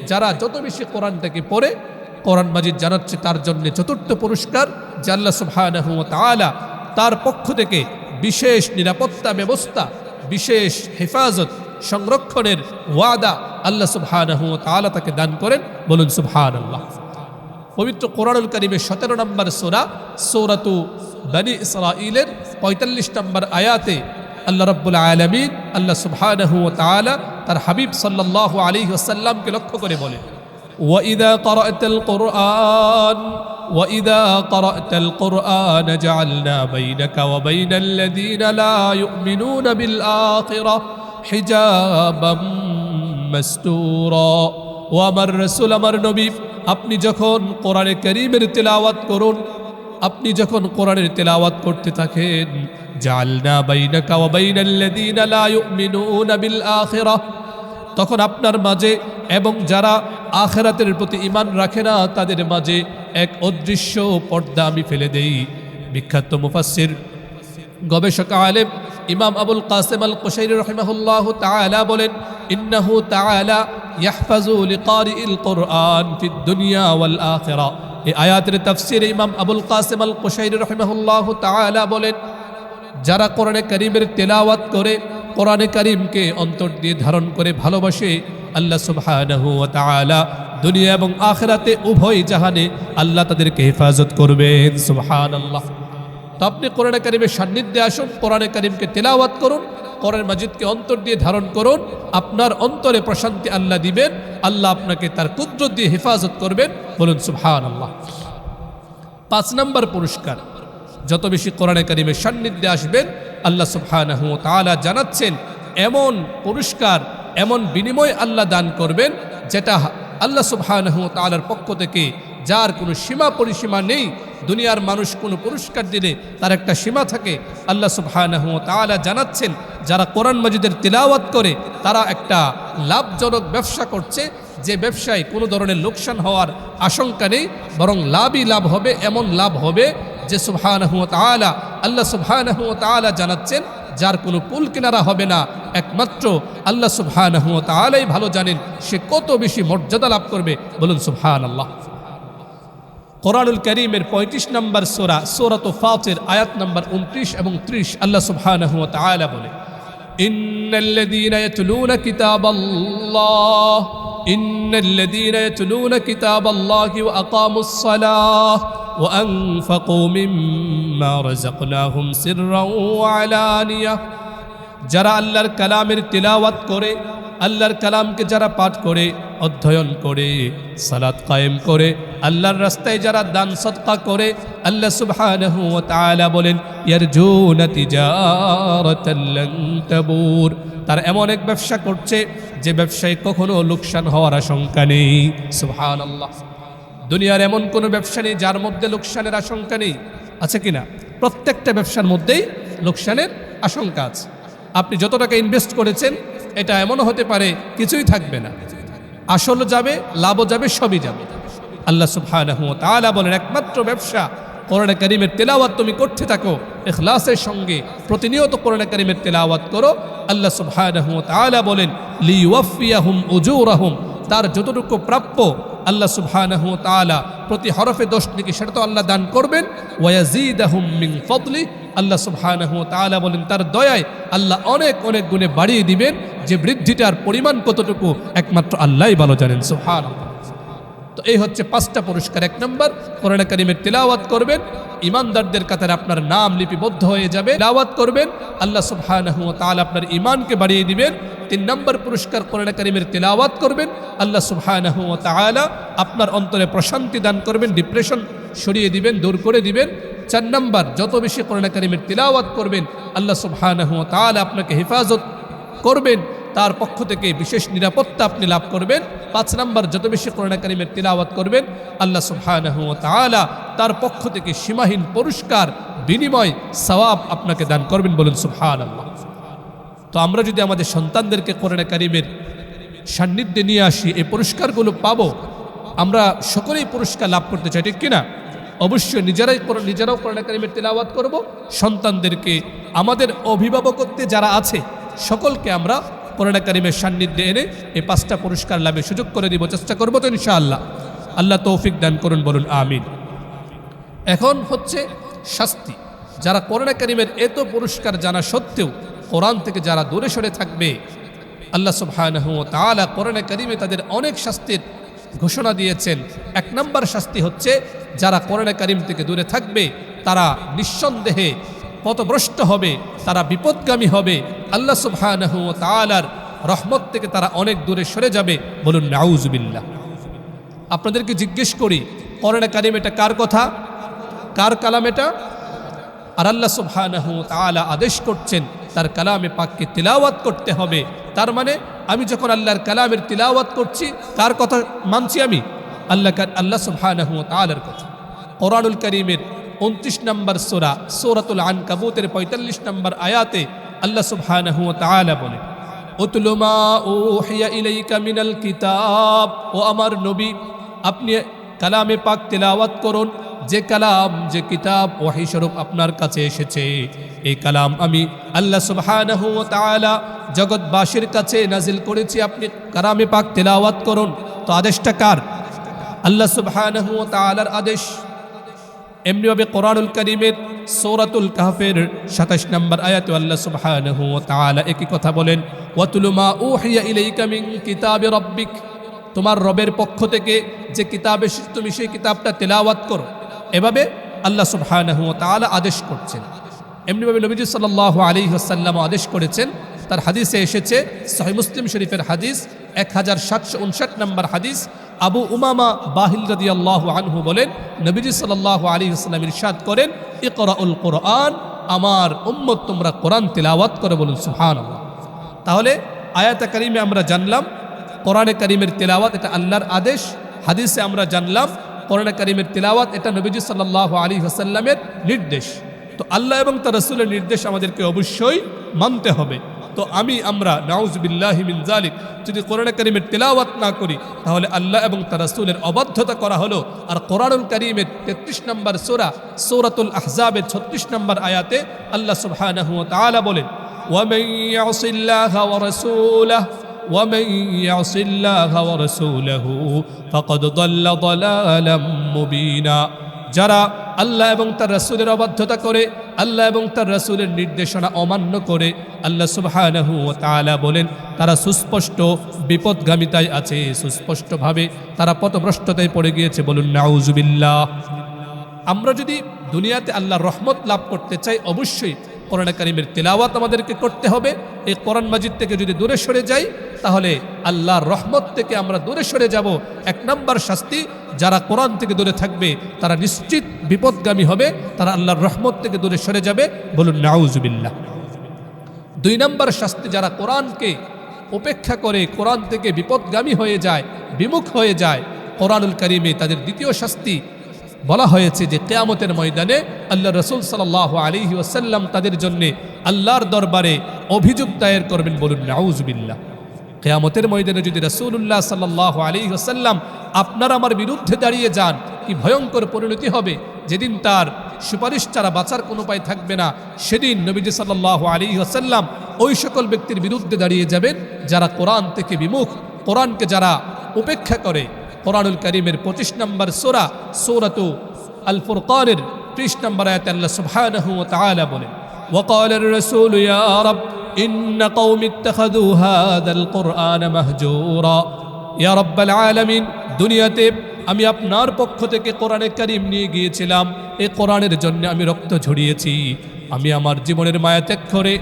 যারা যত বেশি কোরআনটাকে পড়ে, কোরআন মাজিদ জানাচ্ছে তার জন্য ৪র্থ পুরস্কার, যে আল্লাহ সুবহানাহু ওয়া তাআলা তার পক্ষ থেকে বিশেষ নিরাপত্তা ব্যবস্থা, বিশেষ হেফাজত, সংরক্ষণের ওয়াদা আল্লাহ সুবহানাহু ওয়া তাআলা তাকে দান করেন। বলুন সুবহানাল্লাহ। পবিত্র কোরআনুল কারীমের ১৭ নম্বর সূরা সূরাতু বনী ইসরাঈলের ৪৫ নম্বর আয়াতে আল্লাহ রাব্বুল আলামিন, আল্লাহ সুবহানাহু ওয়া তাআলা তার হাবিব সাল্লাল্লাহু আলাইহি ওয়াসাল্লামকে লক্ষ্য করে বলেন, ওয়াইদা ক্বরা'তাল কুরআন وَإِذَا قَرَأْتَ الْقُرْآنَ جَعَلْنَا بَيْنَكَ وَبَيْنَ الَّذِينَ لَا يُؤْمِنُونَ بِالْآخِرَةِ حِجَابًا مَسْتُورًا। ও আমার রাসূল, আমার নবী, আপনি যখন কোরআনে কারীমের তেলাওয়াত করুন, আপনি যখন কোরআনের তেলাওয়াত করতে থাকেন, জাআলনা বাইনাকা ওয়া বাইনাল লাযীনা লা ইউমিনুনা বিল আখিরাহ, তখন আপনার মাঝে এবং যারা আখিরাতের প্রতি ঈমান রাখে না তাদের মাঝে এক অদৃশ্য পর্দা আমি ফেলে দেই। বিখ্যাত মুফাসসির, গবেষক, আলেম ইমাম আবুল কাসেম আল কুশাইরি রাহিমাহুল্লাহু তাআলা বলেন, ইন্নাহু তাআলা ইয়াহফাজু লিকারিল কুরআন ফিদ দুনিয়া ওয়াল আখিরা। এই আয়াতের তাফসীরে ইমাম আবুল কাসেম আল কুশাইরি রাহিমাহুল্লাহু তাআলা বলেন, যারা কোরআনে কারীমের তেলাওয়াত করে, কোরআনে কারীমকে অন্তর দিয়ে ধারণ করে ভালোবাসে, আল্লাহ সুবহানাহু ওয়া তাআলা দুনিয়া এবং আখিরাতে উভয় জাহানে আল্লাহ তাদেরকে হেফাজত করবেন। সুবহানাল্লাহ। আপনি কোরআনে কারিমের সান্নিধ্যে আসুন, কোরআনে কারিমকে তেলাওয়াত করুন, কোরআন মাজিদকে অন্তর দিয়ে ধারণ করুন। আপনার অন্তরে প্রশান্তি আল্লাহ দিবেন, আল্লাহ আপনাকে তার কুদরত দিয়ে হেফাজত করবেন। বলুন সুবহানাল্লাহ। 5 নম্বর পুরস্কার, যত বেশি কোরআনে কারিমের সান্নিধ্যে আসবেন আল্লাহ সুবহানাহু ওয়া তাআলা জানাচ্ছেন এমন পুরস্কার, এমন বিনিময় আল্লাহ দান করবেন যেটা আল্লাহ সুবহানাহু ওয়া তাআলার পক্ষ থেকে, যার কোনো সীমা পরিসীমা নেই। দুনিয়ার মানুষ কোনো পুরস্কার দিলে তার একটা সীমা থাকে। আল্লাহ সুবহানাহু ওয়া তাআলা জানাচ্ছেন যারা কোরআন মাজিদের তিলাওয়াত করে তারা একটা লাভজনক ব্যবসা করছে, যে ব্যবসায় কোনো ধরনের লোকসান হওয়ার আশঙ্কা নেই, বরং লাভই লাভ হবে। এমন লাভ হবে যে সুবহানাহু ওয়া তাআলা, আল্লাহ সুবহানাহু ওয়া তাআলা জানাচ্ছেন যার কোনো কুল কিনারা হবে না। একমাত্র আল্লাহ সুবহানাহু ওয়া তাআলাই ভালো জানেন সে কত বেশি মর্যাদা লাভ করবে। বলুন সুবহানাল্লাহ। কোরআনুল কারীমের 35 নম্বর সূরা সূরাত ফাতির আয়াত নম্বর 29 এবং 30 আল্লাহ সুবহানাহু ওয়া তাআলা বলে, ইন্নাল্লাযীনা ইয়াতলুনা কিতাবাল্লাহ ইন্নাল্লাযীনা ইয়াতলুনা কিতাবাল্লাহি ওয়া আকামুস সালাহ ওয়া আনফাকু মিম্মা রাযাকনাহুম সিররান ওয়া আলানিয়া। যারা আল্লাহর কালামের তিলাওয়াত করে, আল্লাহর কালামকে যারা পাঠ করে, অধ্যয়ন করে, সালাত কায়েম করে, আল্লাহর রাস্তায় যারা দান সদকা করে, আল্লাহ সুবহানাহু ওয়া তাআলা বলেন ইয়ারজুনা তিজারাতান লান তাবুর। তার এমন এক ব্যবসা করছে যে ব্যবসায় কখনো লোকসান হওয়ার আশঙ্কা নেই। সুবহানাল্লাহ। দুনিয়ার এমন কোনো ব্যবসা নেই যার মধ্যে লোকসানের আশঙ্কা নেই, আছে কিনা? প্রত্যেকটা ব্যবসার মধ্যেই লোকসানের আশঙ্কা আছে। আপনি যত টাকা ইনভেস্ট করেছেন এটা এমনও হতে পারে কিছুই থাকবে না, আসলও যাবে, লাভও যাবে, সবই যাবে। আল্লাহ সুবহানাহু ওয়া তাআলা বলেন একমাত্র ব্যবসা কোরআনে কারীমের তেলাওয়াত তুমি করতে থাকো, ইখলাসের সঙ্গে প্রতিনিয়ত কোরআনে কারীমের তেলাওয়াত করো। আল্লাহ সুবহানাহু ওয়া তাআলা বলেন লিইউয়াফিয়াহুম উজুরাহুম, তার যতটুকু প্রাপ্য আল্লাহ সুবহানাহু ওয়া তাআলা প্রতি হরফে 10 নেকি সেটা তো আল্লাহ দান করবেন। ওয়ায়াজিদাহুম মিন ফাদলি, আল্লাহ সুবহানাহু ওয়া তাআলা বলেন তার দয়ায় আল্লাহ অনেক অনেক গুণে বাড়িয়ে দিবেন। যে বৃদ্ধিটার পরিমাণ কতটুকু একমাত্র আল্লাহই ভালো জানেন। সুবহানাল্লাহ। তো এই হচ্ছে 5টা পুরস্কার। 1 নম্বর, কোরআনে কারীমের তিলাওয়াত করবেন, ঈমানদারদের কাতারে আপনার নাম লিপিবদ্ধ হয়ে যাবে। তিলাওয়াত করবেন, আল্লাহ সুবহানাহু ওয়া তাআলা আপনার ঈমানকে বাড়িয়ে দিবেন। 3 নম্বর পুরস্কার, কোরআনে কারীমের তিলাওয়াত করবেন, আল্লাহ সুবহানাহু ওয়া তাআলা আপনার অন্তরে প্রশান্তি দান করবেন, ডিপ্রেশন সরিয়ে দিবেন, দূর করে দিবেন। 4 নম্বর, যত বেশি কোরআনে কারীমের তিলাওয়াত করবেন আল্লাহ সুবহানাহু ওয়া তাআলা আপনাকে হেফাজত করবেন, তার পক্ষ থেকে বিশেষ নিরাপত্তা আপনি লাভ করবেন। 5 নম্বর, যত বেশি কোরআনে কারীমের তিলাওয়াত করবেন আল্লাহ সুবহানাহু ওয়া তাআলা তার পক্ষ থেকে সীমাহীন পুরস্কার, বিনিময়, সওয়াব আপনাকে দান করবেন। বলুন সুবহানাল্লাহ। তো আমরা যদি আমাদের সন্তানদেরকে কোরআনে কারীমের সান্নিধ্যে নিয়ে আসি, এই পুরস্কারগুলো পাবো। আমরা সকলেই পুরস্কার লাভ করতে চাই, ঠিক কিনা? অবশ্যই নিজেরাও কোরআনে কারীমের তিলাওয়াত করব, সন্তানদেরকে, আমাদের অভিভাবকত্বে যারা আছে সকলকে আমরা কোরআনে কারীমের সান্নিধ্যে এনে এই 5টা পুরস্কার লাভের সুযোগ করে দিব। চেষ্টা করবো তো ইনশাআল্লাহ। আল্লাহ তৌফিক দান করুন। বলুন আমিন। এখন হচ্ছে শাস্তি। যারা কোরআনে কারীমের এত পুরস্কার জানা সত্ত্বেও কোরআন থেকে যারা দূরে সরে থাকবে, আল্লাহ সুবহানাহু ওয়া তাআলা কোরআনে কারীমে তাদের অনেক শাস্তির ঘোষণা দিয়েছেন। 1 নম্বর শাস্তি হচ্ছে যারা কোরআনে কারীম থেকে দূরে থাকবে তারা নিঃসন্দেহে পথভ্রষ্ট হবে, তারা বিপদগামী হবে। আল্লাহ সুবহানাহু ওয়া তাআলার রহমত থেকে তারা অনেক দূরে সরে যাবে। বলুন নাউযুবিল্লাহ। আপনাদেরকে জিজ্ঞেস করি, কোরআনে কারীম এটা কার কথা, কার কালাম এটা? আর আল্লাহ সুবহানাহু ওয়া তাআলা আদেশ করছেন তার কালামে পাককে তিলাওয়াত করতে হবে। তার মানে আমি যখন আল্লাহর কালামের তিলাওয়াত করছি কার কথা মানছি? আমি আল্লাহ সুবহানাহু ওয়া তাআলার কথা। কোরআনুল কারীমের 29 নম্বর সূরা সূরাতুল আনকাবুতের 45 নম্বর আয়াতে আল্লাহ সুবহানাহু ওয়া তাআলা বলেন উতলু মা উহিয়া ইলাইকা মিনাল কিতাব, ও আমার নবী আপনি কালামে পাক তিলাওয়াত করুন, যে কালাম, যে কিতাব ওহী স্বরূপ আপনার কাছে এসেছে। এই কালাম আমি আল্লাহ সুবহানাহু ওয়া তাআলা জগৎবাসীর কাছে নাজিল করেছি, আপনি কালামে পাক তিলাওয়াত করুন। তো আদেশটা কার? আল্লাহ সুবহানাহু ওয়া তাআলার আদেশ। এমনিভাবে কোরআনুল কারীমের সূরাতুল কাহফের 27 নম্বর আয়াতে আল্লাহ সুবহানাহু ওয়া তাআলা একই কথা বলেন ওয়াতুলু মা উহিয়া ইলাইকা মিন কিতাবি রাব্বিক, তোমার রবের পক্ষ থেকে যে কিতাব এসেছে তুমি সেই কিতাবটা তেলাওয়াত করো। এভাবে আল্লাহ সুবহানাহু ওয়া তাআলা আদেশ করছেন। এমনিভাবে নবীজি সাল্লাল্লাহু আলাইহি ওয়াসাল্লাম আদেশ করেছেন, তার হাদিসে এসেছে, সহিহ মুসলিম শরীফের হাদিস 1759 নম্বর হাদিস। আবু উমামা বাহিল রাদিয়াল্লাহু আনহু বলেন, নবীজি সাল্লাল্লাহু আলাইহি ওয়াসাল্লাম ইরশাদ করেন, ইকরাউল কোরআন, আমার উম্মত তোমরা কোরআন তিলাওয়াত করে, বলুন সুবহানাল্লাহ। তাহলে আয়াতে কারিমে আমরা জানলাম কোরআনে কারিমের তিলাওয়াত এটা আল্লাহর আদেশ। হাদিসে আমরা জানলাম কোরআনে কারিমের তিলাওয়াত এটা নবীজি সাল্লাল্লাহু আলাইহি ওয়াসাল্লামের নির্দেশ। তো আল্লাহ এবং তার রাসূলের নির্দেশ আমাদেরকে অবশ্যই মানতে হবে। তো আমরা নাউযুবিল্লাহি মিন যালিক যদি কোরআনে কারিমের তিলাওয়াত না করি তাহলে আল্লাহ এবং তার রাসূলের অবাধ্যতা করা হলো। আর কোরআনুল কারিমের 33 নম্বর সূরা সূরাতুল আহজাবের 36 নম্বর আয়াতে আল্লাহ সুবহানাহু ওয়া তাআলা বলেন, ওয়ামান ইয়াসিল্লাহা ওয়া রাসূলাহু ومن يعص الله ورسوله فقد ضل ضلالا مبينا। যারা আল্লাহ এবং তার রাসূলের অবাধ্যতা করে, আল্লাহ এবং তার রাসূলের নির্দেশনা অমান্য করে, আল্লাহ সুবহানাহু ওয়া তাআলা বলেন তারা সুস্পষ্ট বিপদগামিতায় আছে, সুস্পষ্টভাবে তারা পথভ্রষ্টতায় পড়ে গিয়েছে, বলুন নাউযুবিল্লাহ। আমরা যদি দুনিয়াতে আল্লাহর রহমত লাভ করতে চাই অবশ্যই কোরআন কারীমের তিলাওয়াত আমাদেরকে করতে হবে। এই কোরআন মাজিদ থেকে যদি দূরে সরে যাই তাহলে আল্লাহর রহমত থেকে আমরা দূরে সরে যাব। এক নম্বর শাস্তি, যারা কোরআন থেকে দূরে থাকবে তারা নিশ্চিত বিপদগামী হবে, তারা আল্লাহর রহমত থেকে দূরে সরে যাবে, বলুন নাউযুবিল্লাহ। দুই নম্বর শাস্তি, যারা কোরআনকে উপেক্ষা করে কোরআন থেকে বিপদগামী হয়ে যায়, বিমুখ হয়ে যায়, কোরআনুল কারীমে তাদের দ্বিতীয় শাস্তি বলা হয়েছে যে কিয়ামতের ময়দানে আল্লাহ রাসূল সাল্লাল্লাহু আলাইহি ওয়াসাল্লাম তাদের জন্য আল্লাহর দরবারে অভিযোগ দায়ের করবেন, বলুন নাউযুবিল্লাহ। কিয়ামতের ময়দানে যদি রাসূলুল্লাহ সাল্লাল্লাহু আলাইহি ওয়াসাল্লাম আপনার আমার বিরুদ্ধে দাঁড়িয়ে যান, কি ভয়ঙ্কর পরিণতি হবে। যেদিন তার সুপারিশ ছাড়া বাঁচার কোনো উপায় থাকবে না, সেদিন নবীজি সাল্লাল্লাহু আলাইহি ওয়াসাল্লাম ওই সকল ব্যক্তির বিরুদ্ধে দাঁড়িয়ে যাবেন যারা কোরআন থেকে বিমুখ, কোরআনকে যারা উপেক্ষা করে। কোরআনুল কারীমের 25 নম্বর সূরা সূরাতু আল ফুরকানের 30 নম্বর আয়াতে আল্লাহ সুবহানাহু ওয়া তাআলা বলেন, ওয়াকালার রাসূলু ইয়া রাব ইন্না কওমি ইত্তাখাযু হাযাল কুরআনা মাহজুরা। ইয়া রাব্বাল আলামিন, দুনিয়াতে আমি আপনার পক্ষ থেকে কোরআনে কারীম নিয়ে গিয়েছিলাম, এই কোরআনের জন্য আমি রক্ত ঝরিয়েছি, আমি আমার জীবনের মায়া ত্যাগ করে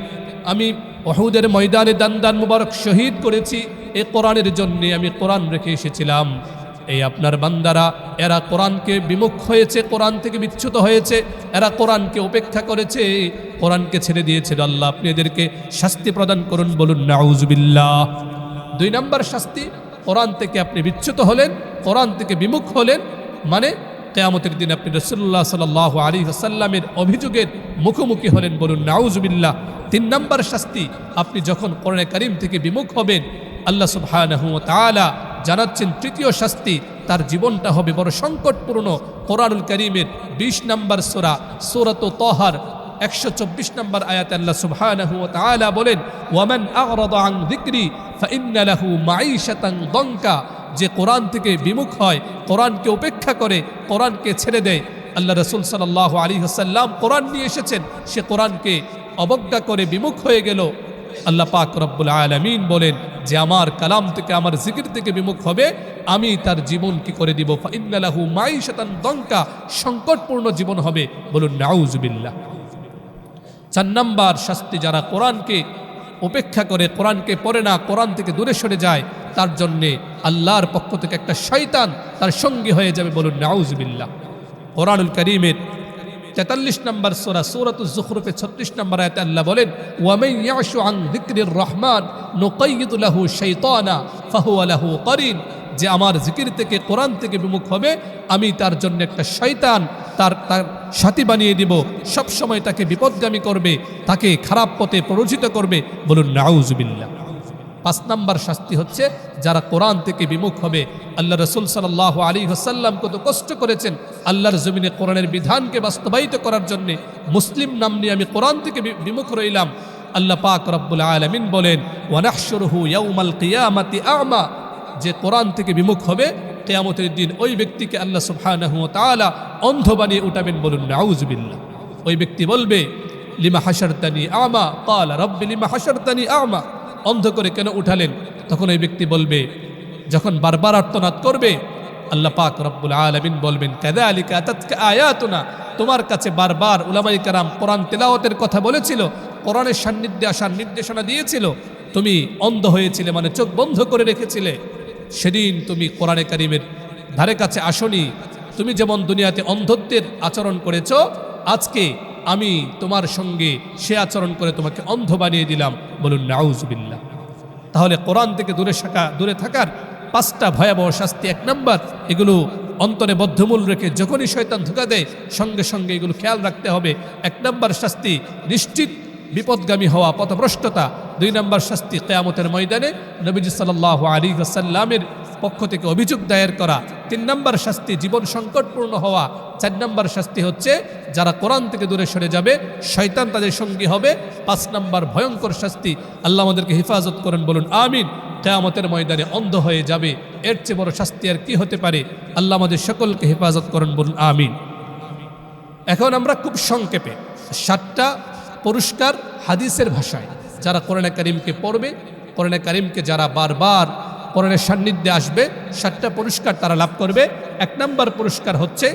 আমি উহুদের ময়দানে দান মুবারক শহীদ করেছি, এই কোরআনের জন্য আমি কোরআন রেখে এসেছিলাম। এই আপনার বান্দারা এরা কোরআনকে বিমুখ হয়েছে, কোরআন থেকে বিচ্যুত হয়েছে, এরা কোরআনকে উপেক্ষা করেছে, কোরআনকে ছেড়ে দিয়েছে। আল্লাহ আপনি এদেরকে শাস্তি প্রদান করুন, বলুন নাউযুবিল্লাহ। দুই নম্বর শাস্তি, কোরআন থেকে আপনি বিচ্যুত হলেন, কোরআন থেকে বিমুখ হলেন, মানে কিয়ামতের দিন আপনি রাসূলুল্লাহ সাল্লাল্লাহু আলাইহি ওয়াসাল্লামের অভিযোগের মুখোমুখি হলেন, বলুন নাউযুবিল্লাহ। তিন নম্বর শাস্তি, আপনি যখন কোরআনে কারীম থেকে বিমুখ হবেন, আল্লাহ সুবহানাহু ওয়া তাআলা জানাচ্ছেন তৃতীয় শাস্তি, তার জীবনটা হবে বড় সংকটপূর্ণ। কোরআনুল কারীমের 20 নম্বর সূরা সূরাতু তাহার 124 নম্বর আয়াতে আল্লাহ সুবহানাহু ওয়া তাআলা বলেন, ওয়ামান আ'রাদা আন যিকরি ফাইন্না লাহু মাঈশাতান দানকা। যে কোরআন থেকে বিমুখ হয়, কোরআনকে উপেক্ষা করে, কোরআনকে ছেড়ে দেয়, আল্লাহ রাসূল সাল্লাল্লাহু আলাইহি ওয়াসাল্লাম কোরআন নিয়ে এসেছেন, সে কোরআনকে অবজ্ঞা করে বিমুখ হয়ে গেল। আল্লাহ পাক রব্বুল আলামিন বলেন যে আমার কালাম থেকে, আমার জিকির থেকে বিমুখ হবে, আমি তার জীবন কি করে দিব, ফাইন্না লাহু মাঈশাতান দানকা, সংকটপূর্ণ জীবন হবে, বলুন নাউযুবিল্লাহ। 4 নম্বর শাস্তি, যারা কোরআনকে উপেক্ষা করে, কোরআনকে পড়ে না, কোরআন থেকে দূরে সরে যায়, তার জন্যে আল্লাহর পক্ষ থেকে একটা শয়তান তার সঙ্গী হয়ে যাবে, বলুন নাউযুবিল্লাহ। কোরআনুল কারীমের 43 নম্বর সূরা সূরাতুজ যুখরুফের 36 নম্বর আয়াতে আল্লাহ বলেন, ওয়ামান ইয়াশু আন যিকরির রহমান নুকাইয়িদ লাহু শাইতানা ফাহুয়া লাহু কারিন। যে আমার জিকির থেকে, কোরআন থেকে বিমুখ হবে, আমি তার জন্য একটা শয়তান, তার সাথী বানিয়ে দিব, সব সময় তাকে বিপদগামী করবে, তাকে খারাপ পথে প্ররোচিত করবে, বলুন নাউযুবিল্লাহ। 5 নম্বর শাস্তি হচ্ছে যারা কোরআন থেকে বিমুখ হবে। আল্লাহ রাসূল সাল্লাল্লাহু আলাইহি ওয়াসাল্লাম কত কষ্ট করেছেন আল্লাহর জমিনে কোরআনের বিধানকে বাস্তবায়িত করার জন্য। মুসলিম নাম নিয়ে আমি কোরআন থেকে বিমুখ রইলাম। আল্লাহ পাক রব্বুল আলামিন বলেন, ওয়া নাহশুরুহু ইয়াউমাল কিয়ামাতি আ'মা। যে কোরআন থেকে বিমুখ হবে, কিয়ামতের দিন ওই ব্যক্তিকে আল্লাহ সুবহানাহু ওয়া তাআলা অন্ধ বানিয়ে উঠাবেন, বলুন নাউযুবিল্লাহ। ওই ব্যক্তি বলবে, লিমা হাশারতানি আ'মা ক্বালা রাব্বি লিমা হাশারতানি আ'মা। অন্ধ করে কেন উঠালেন? তখন ওই ব্যক্তি বলবে, যখন বারবার আর্তনাদ করবে, আল্লাহ পাক রব্বুল আলামিন বলবেন, কাযালিকা আতাতকা আয়াতুনা, তোমার কাছে বারবার উলামায়ে কেরাম কোরআন তেলাওয়াতের কথা বলেছিল, কোরআনের সান্নিধ্যে আসার নির্দেশনা দিয়েছিল, তুমি অন্ধ হয়েছিলে, মানে চোখ বন্ধ করে রেখেছিলে, সেদিন তুমি কোরআনে কারিমের ধারে কাছে আসনি। তুমি যেমন দুনিয়াতে অন্ধত্বের আচরণ করেছো, আজকে আমি তোমার সঙ্গে সে আচরণ করে তোমাকে অন্ধ বানিয়ে দিলাম। বলুন নাউজুবিল্লাহ। তাহলে কোরআন থেকে দূরে থাকার 5টা ভয়াবহ শাস্তি। 1 নম্বর, এগুলো অন্তরে বদ্ধমূল রেখে যখনই শয়তান ধোঁকা দেয় সঙ্গে সঙ্গে এগুলো খেয়াল রাখতে হবে। 1 নম্বর শাস্তি নিশ্চিত বিপদগামী হওয়া, পথভ্রষ্টতা। 2 নম্বর শাস্তি কিয়ামতের ময়দানে নবীজি সাল্লাল্লাহু আলাইহি ওয়াসাল্লামের পক্ষ থেকে অভিযোগ দায়ের করা। 3 নম্বর শাস্তি জীবন সংকটপূর্ণ হওয়া। 4 নম্বর শাস্তি হচ্ছে যারা কোরআন থেকে দূরে সরে যাবে শয়তান তাদের সঙ্গী হবে। 5 নম্বর ভয়ঙ্কর শাস্তি। আল্লাহ আমাদেরকে হেফাজত করেন, বলুন আমিন। কিয়ামতের ময়দানে অন্ধ হয়ে যাবে, এর চেয়ে বড় শাস্তি আর কি হতে পারে? আল্লাহ আমাদের সকলকে হেফাজত করেন, বলুন আমিন। এখন আমরা খুব সংক্ষেপে 7টা পুরস্কার হাদিসের ভাষায় যারা কোরআনে কারিমকে পড়বে, কোরআনে কারিমকে যারা বারবার কোরআনের সান্নিধ্যে আসবে, 7টা পুরস্কার তারা লাভ করবে। 1 নম্বর পুরস্কার হচ্ছে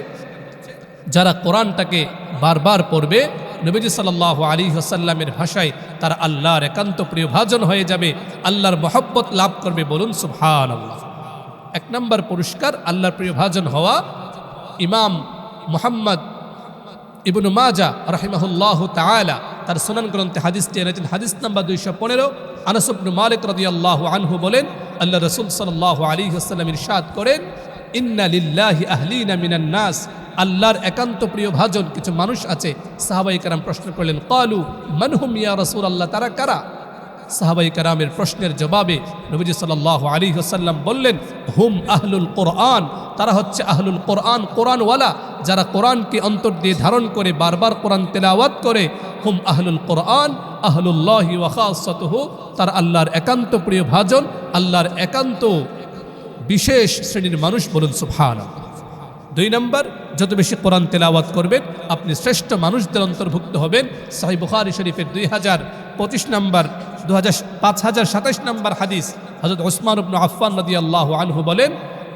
যারা কোরআনটাকে বারবার পড়বে, নবীজি সাল্লাল্লাহু আলাইহি ওয়াসাল্লামের ভাষায় তারা আল্লাহর একান্ত প্রিয় ভাজন হয়ে যাবে, আল্লাহর মহব্বত লাভ করবে। বলুন সুবহানাল্লাহ। 1 নম্বর পুরস্কার আল্লাহর প্রিয় ভাজন হওয়া। ইমাম মুহাম্মদ ইবনু মাজাহ রাহিমাহুল্লাহু তাআলা তার সুনান গ্রন্থে হাদিসটি এনেছেন। হাদিস নাম্বার 215। আনাস ইবনে মালিক রাদিয়াল্লাহু আনহু বলেন, আল্লাহ রাসূল সাল্লাল্লাহু আলাইহি ওয়াসাল্লাম ইরশাদ করেন, ইন্না লিল্লাহি আহলিনা মিনান নাস, আল্লাহর একান্ত প্রিয় ভাজন কিছু মানুষ আছে। সাহাবায়ে কেরাম প্রশ্ন করলেন, ক্বালু মান হুম ইয়া রাসূলুল্লাহ, তারা কারা? সাহাবায়ে কেরামের প্রশ্নের জবাবে নবীজি সাল্লাল্লাহু আলাইহি ওয়াসাল্লাম বললেন, হুম আহলুল কোরআন, তারা হচ্ছে আহলুল কোরআন, কোরআনওয়ালা, যারা কোরআনকে অন্তর দিয়ে ধারণ করে বারবার কোরআন তেলাওয়াত করে। হুম আহলুল কোরআন আহলুল্লাহি ওয়া খাসাতুহু, তারা আল্লাহর একান্ত প্রিয় ভাজন, আল্লাহর একান্ত বিশেষ শ্রেণীর মানুষ। বলুন সুবহানাল্লাহ। 2 নম্বর, যত বেশি কোরআন তেলাওয়াত করবেন আপনি শ্রেষ্ঠ মানুষদের অন্তর্ভুক্ত হবেন। সহিহ বুখারী শরীফের 2025 নম্বর 5027 নম্বর হাদিস, হযরত ওসমান ইবনে আফফান রাদিয়াল্লাহু আনহু বলেন,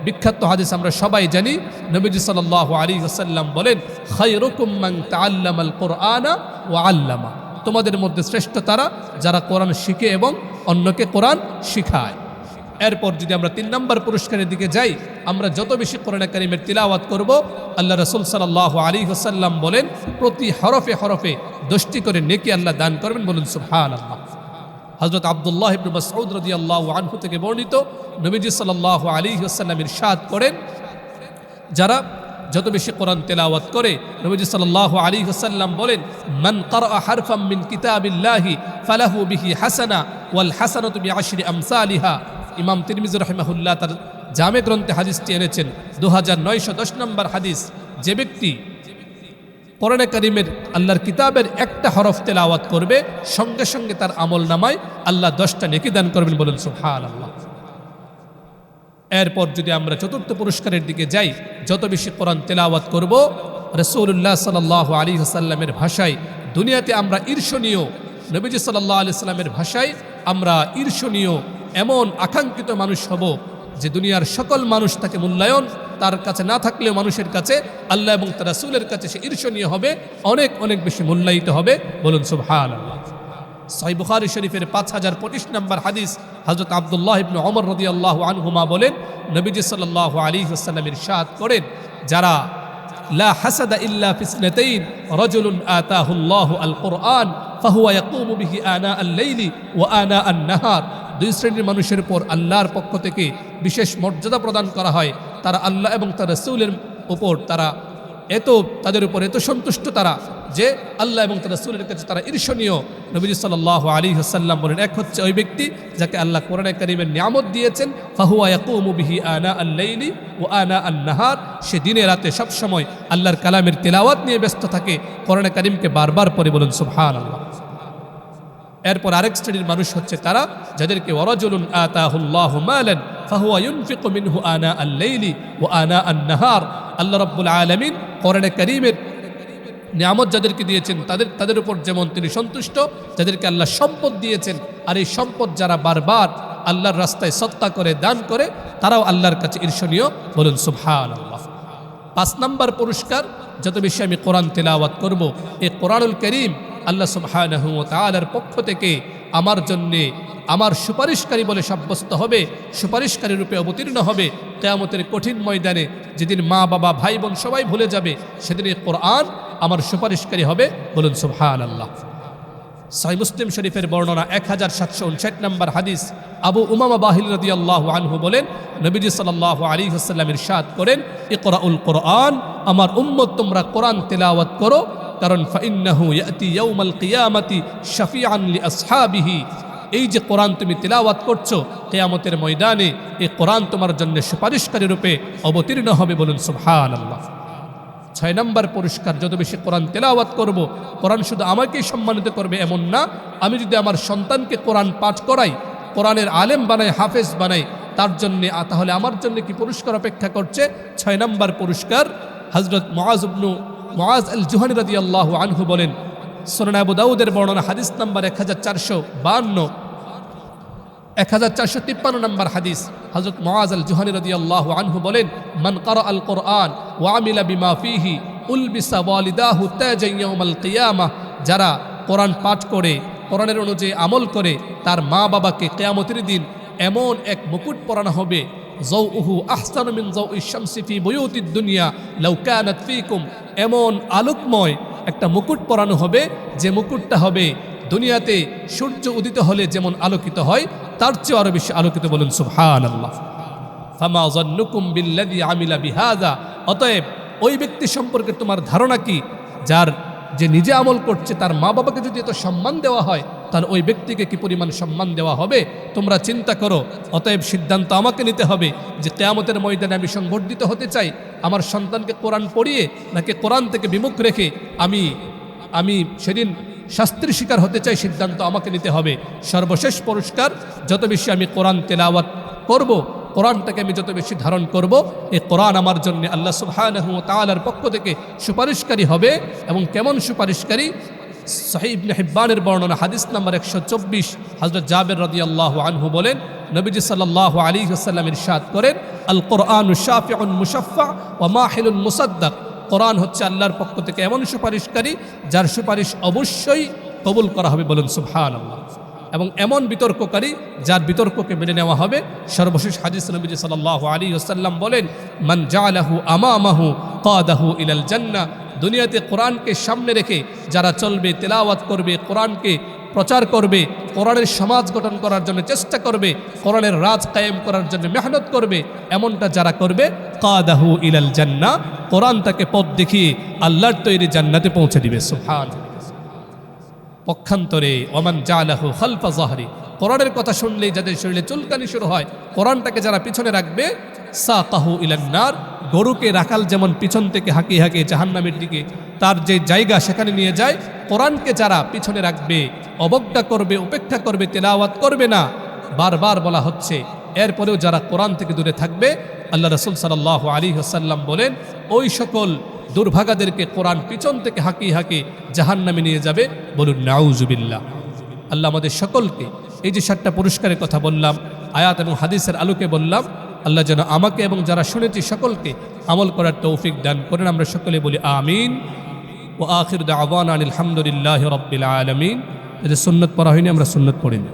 বিখ্যাত হাদিস আমরা সবাই জানি, নবীজি সাল্লাল্লাহু আলাইহি ওয়াসাল্লাম বলেন, খায়রুকুম মান তাআল্লামাল কুরআনা ওয়া আল্লামা, তোমাদের মধ্যে শ্রেষ্ঠ তারা যারা কোরআন শিখে এবং অন্যকে কোরআন শিখায়। এরপর যদি আমরা 3 নম্বর পুরস্কারের দিকে যাই, আমরা যত বেশি কোরআন কারীমের তিলাওয়াত করব, আল্লাহ রাসূল সাল্লাল্লাহু আলাইহি ওয়াসাল্লাম বলেন, প্রতি হরফে হরফে 10টি করে নেকি আল্লাহ দান করবেন। বলুন সুবহানাল্লাহ। হযরত আব্দুল্লাহ ইবনে মাসউদ রাদিয়াল্লাহু আনহু থেকে বর্ণিত, নবীজি সাল্লাল্লাহু আলাইহি ওয়াসাল্লাম ইরশাদ করেন, যারা যত বেশি কোরআন তেলাওয়াত করে, নবীজি সাল্লাল্লাহু আলাইহি ওয়াসাল্লাম বলেন, মান ক্বারা হারফাম মিন কিতাবিল্লাহি ফালাহু বিহি হাসানা ওয়াল হাসানাতু বিআশরি আমসালিহা। ইমাম তিরমিজি রাহিমাহুল্লাহ তার জামে গ্রন্থে হাদিসটি এনেছেন। 2910 নম্বর হাদিস, যে ব্যক্তি কোরআনে কারীমের আল্লাহর কিতাবের একটা হরফ তেলাওয়াত করবে, সঙ্গে সঙ্গে তার আমল নামায় আল্লাহ 10টা নেকি দান করবেন। বলুন সুবহানাল্লাহ। এরপর যদি আমরা 4র্থ পুরস্কারের দিকে যাই, যত বেশি কোরআন তেলাওয়াত করব, রাসূলুল্লাহ সাল্লাল্লাহু আলাইহি ওয়াসাল্লামের ভাষায় দুনিয়াতে আমরা ঈর্ষণীয়, নবীজি সাল্লাল্লাহু আলাইহি ওয়াসাল্লামের ভাষায় আমরা ঈর্ষণীয় এমন আকাঙ্ক্ষিত মানুষ হব যে দুনিয়ার সকল মানুষ তাকে মূল্যায়ন, তার কাছে না থাকলেও মানুষের কাছে, আল্লাহ এবং তার রাসূলের কাছে সে ঈর্ষণীয় হবে, অনেক অনেক বেশি মূল্যায়িত হবে। বলুন সুবহানাল্লাহ। সহিহ বুখারী শরীফের 5025 নম্বর হাদিস, হযরত আব্দুল্লাহ ইবনে ওমর রাদিয়াল্লাহু আনহুমা বলেন, নবীজি সাল্লাল্লাহু আলাইহি ওয়াসাল্লাম ইরশাদ করেন, যারা লা হাসাদা ইল্লা ফিসনাতাইন, রাজুলুন আতাহুল্লাহু আল কুরআন ফাহুয়া ইয়াকুমু বিহি আনা আল-লাইলি ওয়া আনা আন-নাহার, 2 শ্রেণীর মানুষের উপর আল্লাহর পক্ষ থেকে বিশেষ মর্যাদা প্রদান করা হয়। তারা আল্লাহ এবং তার রাসূলের উপর তাদের উপর এত সন্তুষ্ট তারা যে আল্লাহ এবং তার রাসূলের কাছে তারা ঈর্ষণীয়। নবীজি সাল্লাল্লাহু আলাইহি ওয়াসাল্লাম বলেন, এক হচ্ছে ওই ব্যক্তি যাকে আল্লাহ কোরআনে কারীমের নিয়ামত দিয়েছেন, ফাহুয়া ইয়াকুমু বিহি আনা আল-লাইলি ওয়া আনা আন-নাহার, সে দিনে রাতে সব সময় আল্লাহর কালামের তিলাওয়াত নিয়ে ব্যস্ত থাকে, কোরআনে কারীমকে বারবার পড়ে। বলুন সুবহানাল্লাহ। এরপর আরেক শ্রেণীর মানুষ হচ্ছে তারা যাদেরকে ওয়ারাজুলুন আতাহুল্লাহু মালান ফাহুয়া ইউনফিকু মিনহু আনা আল-লাইলি ওয়া আনা আন-নাহার, আল্লাহ রাব্বুল আলামিন কোরআনে কারীমের নিয়ামত যাদেরকে দিয়েছেন তাদের উপর যেমন তিনি সন্তুষ্ট, যাদেরকে আল্লাহ সম্পদ দিয়েছেন, আর এই সম্পদ যারা বারবার আল্লাহর রাস্তায় সদকা করে, দান করে, তারাও আল্লাহর কাছে ঈর্ষণীয়। বলুন সুবহানাল্লাহ। 5 নম্বর পুরস্কার, যত বেশি আমি কোরআন তেলাওয়াত করব, এই কোরআনুল কারীম আল্লাহ সুবহানাহু ওয়া তাআলার পক্ষ থেকে আমার জন্যে আমার সুপারিশকারী বলে সাব্যস্ত হবে, সুপারিশকারী রূপে অবতীর্ণ হবে কিয়ামতের কঠিন ময়দানে, যেদিন মা বাবা ভাই বোন সবাই ভুলে যাবে, সেদিন এই কোরআন আমার সুপারিশকারী হবে। বলুন সুবহানাল্লাহ। সহিহ মুসলিম শরীফের বর্ণনা 1759 নম্বর হাদিস, আবু উমামা বাহিল রাদিয়াল্লাহু আনহু বলেন, নবীজি সাল্লাল্লাহু আলাইহি ওয়াসাল্লাম ইরশাদ করেন, ইকরাউল কোরআন, আমার উম্মত তোমরা কোরআন তেলাওয়াত করো, কারণ ফাইন্নাহু ইয়াতি ইয়াউমাল কিয়ামাতি শাফিআন লিআসহাবিহি। এই যে কোরআন তুমি তেলাওয়াত করছো, কিয়ামতের ময়দানে এই কোরআন তোমার জন্য সুপারিশকারী রূপে অবতীর্ণ হবে। বলুন সুবহানাল্লাহ। 6 নম্বর পুরস্কার, যত বেশি কোরআন তেলাওয়াত করব, কোরআন শুধু আমাকেই সম্মানিত করবে এমন না, আমি যদি আমার সন্তানকে কোরআন পাঠ করাই, কোরআনের আলেম বানাই, হাফেজ বানাই, তার জন্যে তাহলে আমার জন্য কি পুরস্কার অপেক্ষা করছে? 6 নম্বর পুরস্কার, হযরত মুআজ আল জুহানি রাদিয়াল্লাহু আনহু বলেন, সুনান আবু দাউদের বর্ণনা হাদিস নাম্বার 1453 নম্বর হাদিস, হযরত মুআজ আল জুহানি রাদিয়াল্লাহু আনহু বলেন, মান ক্বারা আল কোরআন ওয়া আমিলা বিমা ফীহি উলবিসা ওয়ালিদাহু তাজান ইয়াউমাল কিয়ামাহ। যারা কোরআন পাঠ করে, কোরআনের অনুযায়ী আমল করে, তার মা বাবাকে কিয়ামতের দিন এমন এক মুকুট পরানো হবে, যাউহু আহসানু মিন যাউইশ শামসি ফি বুয়ুতিদ দুনিয়া লাউ কানাত ফীকুম। এমন আলোকময় একটা মুকুট পরানো হবে, যে মুকুটটা হবে দুনিয়াতে সূর্য উদিত হলে যেমন আলোকিত হয়, তার চেয়ে আরো বেশি আলোকিত। বলুন সুবহানাল্লাহ। ফামা যান্নুকুম বিল্লাযী আমিলা বিহাযা। অতএব ওই ব্যক্তি সম্পর্কে তোমার ধারণা কি, যে নিজে আমল করছে, তার মা বাবাকে যদি এত সম্মান দেওয়া হয়, তাহলে ওই ব্যক্তিকে কি পরিমাণ সম্মান দেওয়া হবে? তোমরা চিন্তা করো। অতএব সিদ্ধান্ত আমাকে নিতে হবে যে কিয়ামতের ময়দানে আমি সংবর্ধিত হতে চাই আমার সন্তানকে কোরআন পড়িয়ে, নাকি কোরআন থেকে বিমুখ রেখে আমি সেদিন শাস্তির শিকার হতে চাই। সিদ্ধান্ত আমাকে নিতে হবে। সর্বশেষ পুরস্কার, যত বেশি আমি কোরআন তেলাওয়াত করব, কোরআনটাকে আমি যত বেশি ধারণ করব, এই কোরআন আমার জন্য আল্লাহ সুবহানাহু ওয়া তাআলার পক্ষ থেকে সুপারিশকারী হবে। এবং কেমন সুপারিশকারী? সহিহ ইবনে হিব্বানের বর্ণনা হাদিস নাম্বার 124, হযরত জাবের রাদিয়াল্লাহু আনহু বলেন, নবীজি সাল্লাল্লাহু আলাইহি ওয়াসাল্লাম ইরশাদ করেন, আল কোরআনু শাফিউন মুশাফফা ওয়া মাহিলুন মুসাদ্দাক। কোরআন হচ্ছে আল্লাহর পক্ষ থেকে এমন সুপারিশকারী, যার সুপারিশ অবশ্যই কবুল করা হবে। বলুন সুবহানাল্লাহ। এবং এমন বিতর্ককারী, যার বিতর্ককে মেনে নেওয়া হবে। সর্বশেষ হাদিস, নবীজি সাল্লাল্লাহু আলাইহি ওয়াসাল্লাম বলেন, মান জাআলাহু আমামাহু কাদাহু ইলাল জান্নাহ। দুনিয়াতে কোরআনকে সামনে রেখে যারা চলবে, তেলাওয়াত করবে, কোরআনকে প্রচার করবে, কোরআনের সমাজ গঠন করার জন্য চেষ্টা করবে, কোরআনের রাজ কায়েম করার জন্য মেহনত করবে, এমনটা যারা করবে, কাদাহু ইলাল জান্নাহ, কোরআন তাকে পথ দেখিয়ে আল্লাহর তৈরি জান্নাতে পৌঁছে দিবে। সুবহানাল্লাহ। পক্ষান্তরে ওমান জাআলাহু খালফা যাহরি, কোরআনের কথা শুনলেই যাদের শরীরে চুলকানি শুরু হয়, কোরআনটাকে যারা পিছনে রাখবে, সাকাহু ইলান নার, গরুকে রাখাল যেমন পিছন থেকে হাঁকিয়ে হাঁকিয়ে জাহান্নামের দিকে তার যে জায়গা সেখানে নিয়ে যায়, কোরআনকে যারা পিছনে রাখবে, অবজ্ঞা করবে, উপেক্ষা করবে, তেলাওয়াত করবে না, বারবার বলা হচ্ছে, এরপরেও যারা কোরআন থেকে দূরে থাকবে, আল্লাহ রাসূল সাল্লাল্লাহু আলাইহি ওয়াসাল্লাম বলেন, ওই সকল দুর্ভাগাদেরকে কোরআন পিছন থেকে হাঁকিয়ে হাঁকিয়ে জাহান্নামে নিয়ে যাবে। বলুন নাউজুবিল্লাহ। আল্লাহ আমাদের সকলকে এই যে 7টা পুরস্কারের কথা বললাম, আয়াত এবং হাদিসের আলোকে বললাম, আল্লাহ যেন আমাকে এবং যারা শুনেছি সকলকে আমল করার তৌফিক দান করেন। আমরা সকলে বলি আমিন। ওয়া আখির দাওয়ানা আলহামদুলিল্লাহি রাব্বিল আলামিন। যদি সুন্নত পড়া হয়নি, আমরা সুন্নত পড়ি না।